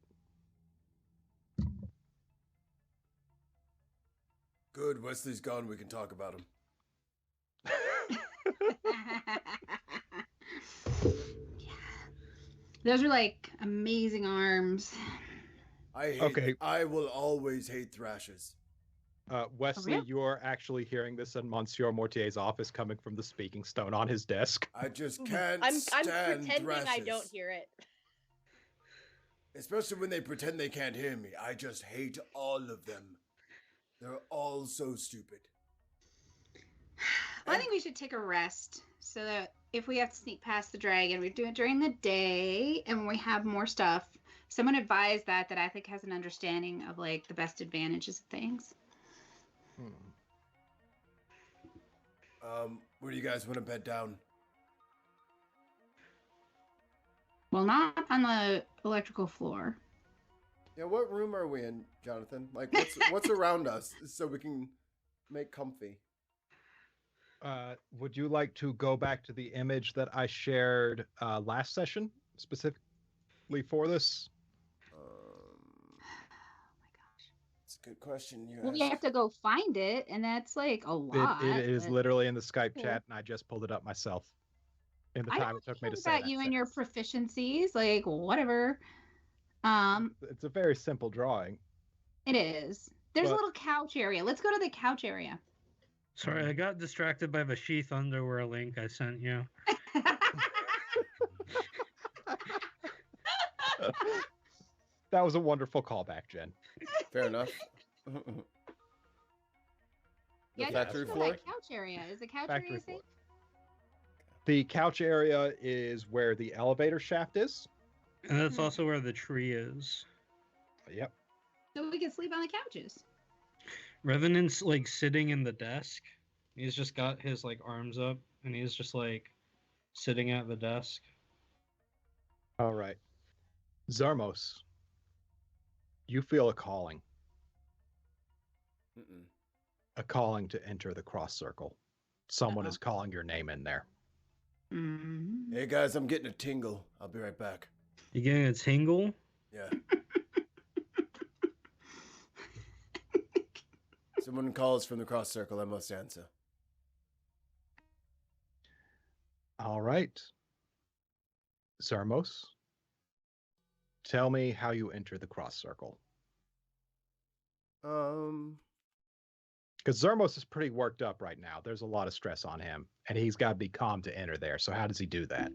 Good, Wesley's gone. We can talk about him. Those are like amazing arms. I will always hate thrashes. Wesley, real? you're actually hearing this in Monsieur Mortier's office coming from the speaking stone on his desk. I just can't I'm stand pretending thrashes. I don't hear it. Especially when they pretend they can't hear me. I just hate all of them. They're all so stupid. I think we should take a rest so that if we have to sneak past the dragon, we do it during the day, and when we have more stuff, someone advised that I think has an understanding of like the best advantages of things. Where do you guys want to bed down? Well, not on the electrical floor. Yeah, what room are we in, Jonathan? Like, what's around us so we can make comfy? Would you like to go back to the image that I shared last session, specifically for this? It's a good question. You Well, we have to go find it, and that's like a lot. It is but literally in the Skype Cool. chat, and I just pulled it up myself. In the I time don't it took me care to say about that you and your sentence. proficiencies. Like whatever. It's a very simple drawing. It is. There's a But- little couch area. Let's go to the couch area. Sorry, I got distracted by the sheath underwear link I sent you. That was a wonderful callback, Jen. Fair enough. Yeah, The factory let's go to floor? that couch area. Is the couch Factory area floor. safe? The couch area is where the elevator shaft is. And that's also where the tree is. Yep. So we can sleep on the couches. Revenant's like sitting in the desk. He's just got his like arms up and he's just like sitting at the desk. All right. Zarmos, you feel a calling. Mm-mm. A calling to enter the cross circle. Someone Uh-oh. is calling your name in there. Mm-hmm. Hey guys, I'm getting a tingle. I'll be right back. You getting a tingle? Yeah. Someone calls from the cross circle. I must answer. All right. Zarmos, tell me how you enter the cross circle. Because Zarmos is pretty worked up right now. There's a lot of stress on him, and he's got to be calm to enter there. So how does he do that?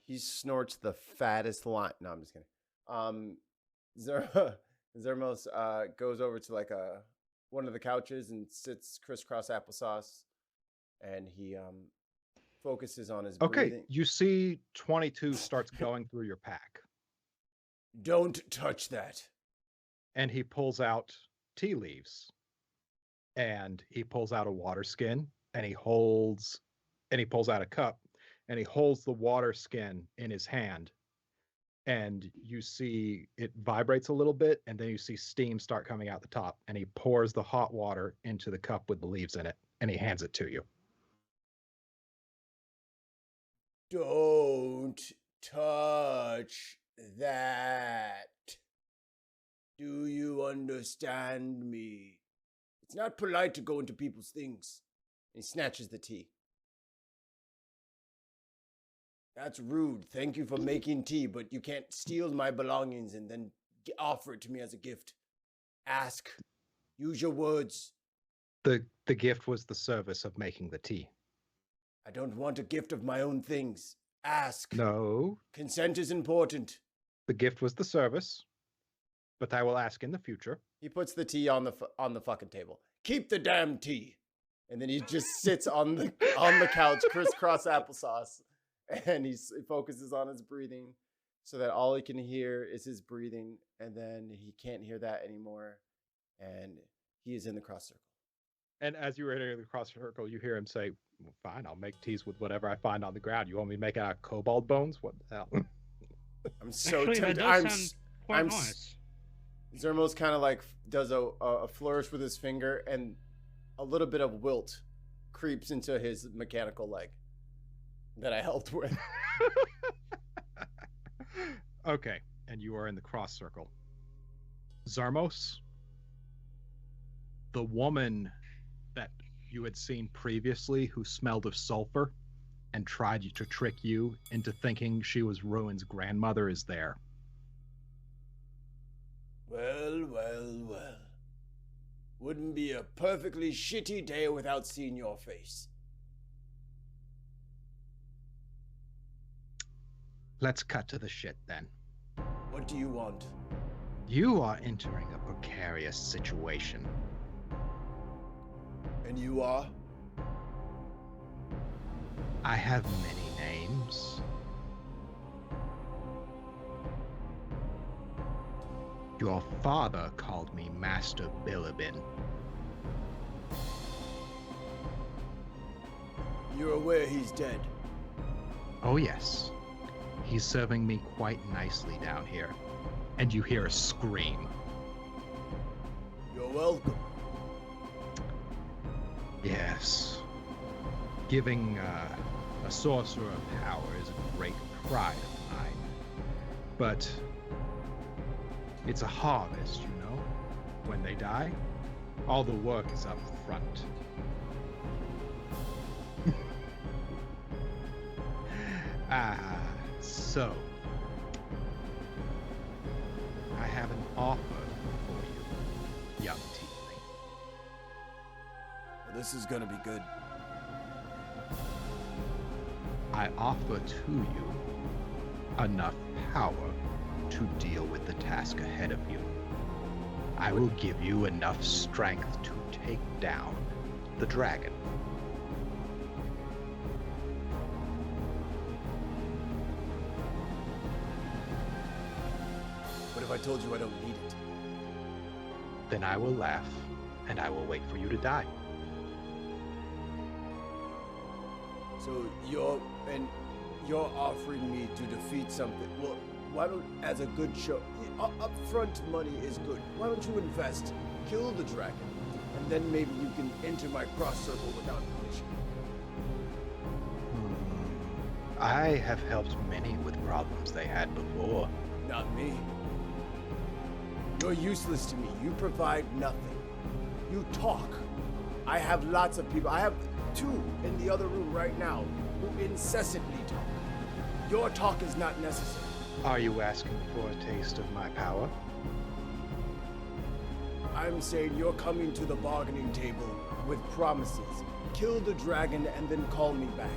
He snorts the fattest line. No, I'm just kidding. Zermos goes over to like one of the couches and sits crisscross applesauce, and he focuses on his Okay, breathing. you see 22 starts going through your pack, Don't touch that. and he pulls out tea leaves, and he pulls out a water skin, and he pulls out a cup, and he holds the water skin in his hand, and you see it vibrates a little bit, and then you see steam start coming out the top, and he pours the hot water into the cup with the leaves in it, and he hands it to you. Don't touch that. Do you understand me? It's not polite to go into people's things. He snatches the tea. That's rude. Thank you for making tea, but you can't steal my belongings and then offer it to me as a gift. Ask. Use your words. The gift was the service of making the tea. I don't want a gift of my own things. Ask. No, Consent is important. the gift was the service, but I will ask in the future. He puts the tea on the fucking table. Keep the damn tea. And then he just sits on the couch, crisscross applesauce, and he focuses on his breathing, so that all he can hear is his breathing, and then he can't hear that anymore, and he is in the cross circle. And as you were entering the cross circle, you hear him say, well, fine, I'll make teas with whatever I find on the ground. You want me to make it out of cobalt bones? What the hell? I'm so Actually, that tempted. does sound quite I'm nice. Zermos kind of like does a flourish with his finger, and a little bit of wilt creeps into his mechanical leg that I helped with. Okay, and you are in the cross circle. Zarmos, the woman that you had seen previously who smelled of sulfur and tried to trick you into thinking she was Ruin's grandmother is there. Well, well, well. Wouldn't be a perfectly shitty day without seeing your face. Let's cut to the shit then. What do you want? You are entering a precarious situation. And you are? I have many names. Your father called me Master Bilibin. You're aware he's dead. Oh yes. He's serving me quite nicely down here. And you hear a scream. You're welcome. Yes. Giving a sorcerer power is a great pride of mine. But it's a harvest, you know? When they die, all the work is up front. So I have an offer for you, young tiefling. Well, this is gonna be good. I offer to you enough power to deal with the task ahead of you. I will give you enough strength to take down the dragon. What if I told you I don't need it? Then I will laugh, and I will wait for you to die. So you're offering me to defeat something. Well, why don't, as a good show, upfront money is good. Why don't you invest, kill the dragon, and then maybe you can enter my cross circle without permission. I have helped many with problems they had before. Not me. You're useless to me. You provide nothing. You talk. I have lots of people. I have 2 in the other room right now who incessantly talk. Your talk is not necessary. Are you asking for a taste of my power? I'm saying you're coming to the bargaining table with promises. Kill the dragon and then call me back.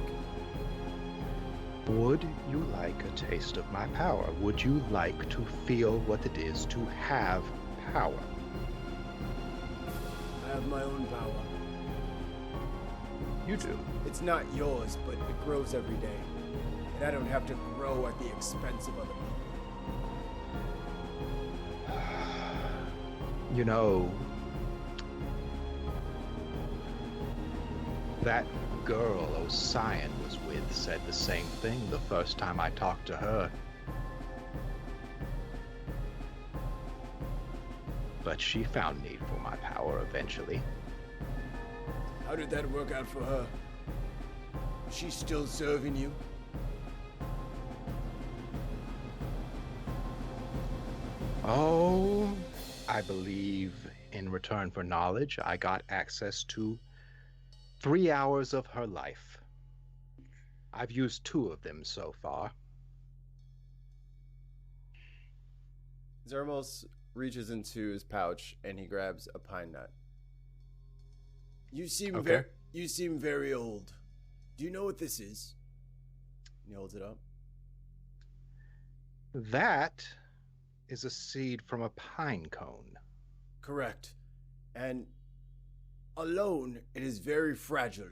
Would you like a taste of my power? Would you like to feel what it is to have power? I have my own power. You do. It's not yours, but it grows every day. And I don't have to grow at the expense of other people. You know, that girl Osian was with said the same thing the first time I talked to her. But she found need for my power eventually. How did that work out for her? She's still serving you? Oh, I believe in return for knowledge, I got access to 3 hours of her life. I've used 2 of them so far. Zermos reaches into his pouch and he grabs a pine nut. You seem Okay. you seem very old. Do you know what this is? And he holds it up. That is a seed from a pine cone. Correct. And alone, it is very fragile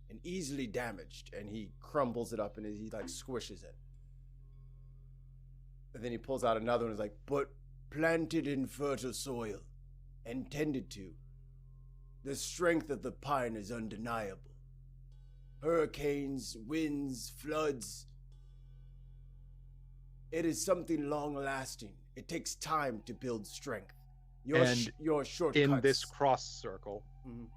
and easily damaged. And he crumbles it up and he like squishes it. And then he pulls out another one and is like, but planted in fertile soil and tended to, the strength of the pine is undeniable. Hurricanes, winds, floods. It is something long lasting. It takes time to build strength. Your shortcuts. In this cross circle, Mhm.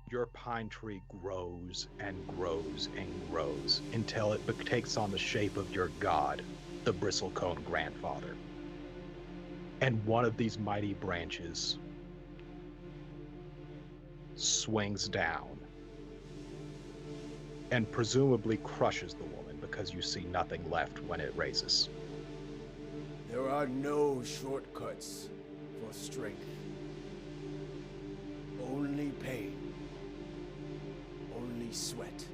your pine tree grows and grows and grows until it takes on the shape of your god, the bristlecone grandfather. And one of these mighty branches swings down and presumably crushes the woman because you see nothing left when it raises. There are no shortcuts for strength. Only pain. Only sweat.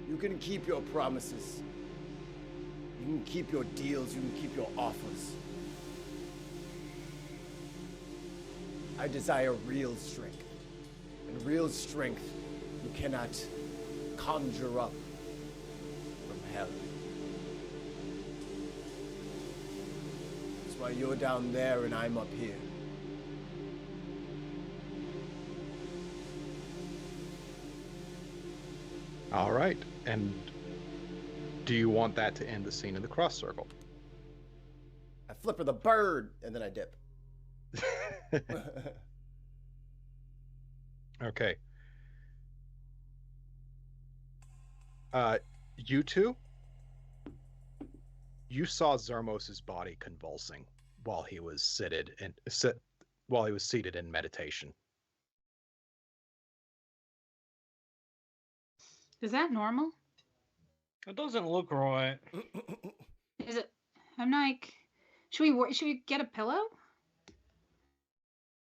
You can keep your promises. You can keep your deals. You can keep your offers. I desire real strength. And real strength you cannot conjure up from hell. That's why you're down there and I'm up here. All right, and Do you want that to end the scene in the cross circle? I flip her the bird, and then I dip. Okay. You two, you saw Zermos's body convulsing while he was seated in meditation. Is that normal? It doesn't look right. Is it? I'm like, should we get a pillow?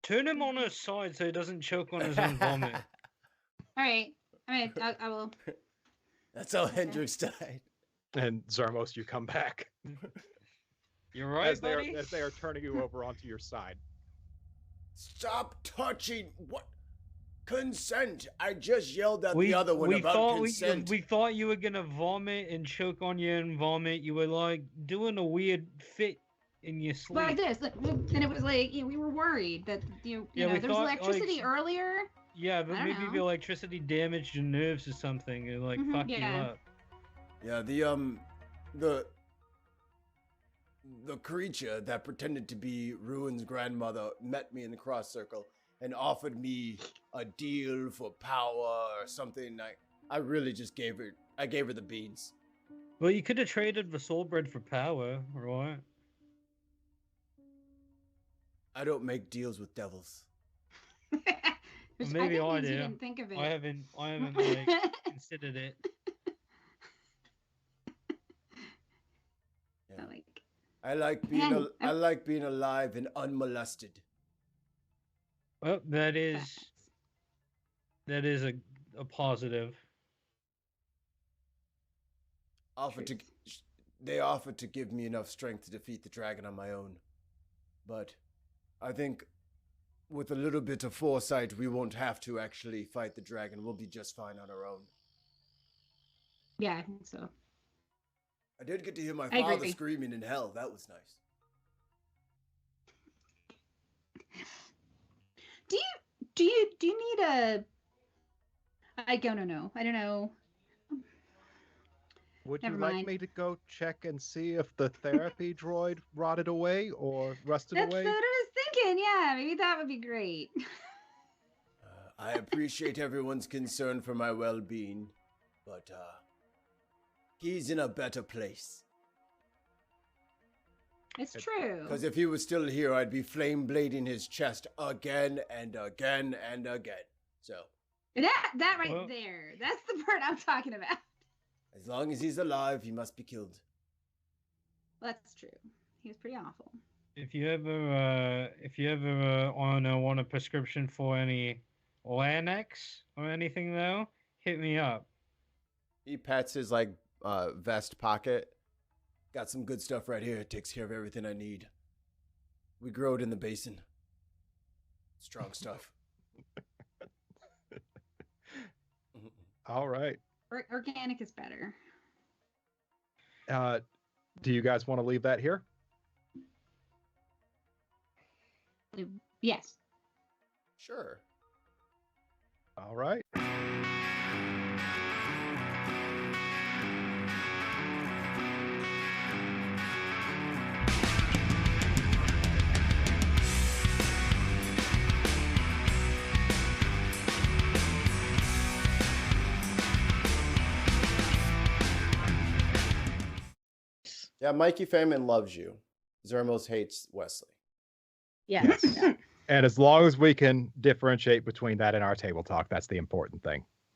Turn him on his side so he doesn't choke on his own vomit. All right. I mean, I will. That's how Hendrix died. And Zermos, you come back. You're right, as buddy? they are turning you over onto your side. Stop touching. What? Consent. I just yelled at the other one about consent. We thought you were gonna vomit and choke on your own vomit. You were like doing a weird fit in your sleep. Like this, and it was like we were worried that you know there was electricity earlier. Yeah, but maybe the electricity damaged your nerves or something and like fucked you up. Yeah, the creature that pretended to be Ruin's grandmother met me in the cross circle and offered me a deal for power or something. I really just gave her the beans. Well, you could have traded the soul bread for power, right? I don't make deals with devils. Well, maybe I do. Didn't think of it. I haven't like considered it. Yeah. I like being alive and unmolested. Well, that is a positive. They offered to give me enough strength to defeat the dragon on my own. But I think with a little bit of foresight, we won't have to actually fight the dragon. We'll be just fine on our own. Yeah, I think so. I did get to hear my father screaming in hell. That was nice. Do you need a? I don't know. I don't know. Would you like me to go check and see if the therapy droid rotted away or rusted away? That's what I was thinking. Yeah, maybe that would be great. I appreciate everyone's concern for my well-being, but he's in a better place. It's true. Because if he was still here, I'd be flame blading his chest again and again and again. So that right there, that's the part I'm talking about. As long as he's alive, he must be killed. Well, that's true. He was pretty awful. If you ever want a prescription for any Lanax or anything though, hit me up. He pats his vest pocket. Got some good stuff right here. It takes care of everything I need. We grow it in the basin. Strong stuff. All right. Organic is better. Do you guys want to leave that here? Yes. Sure. All right. Yeah, Mikey Feynman loves you. Zermos hates Wesley. Yes. And as long as we can differentiate between that and our table talk, that's the important thing.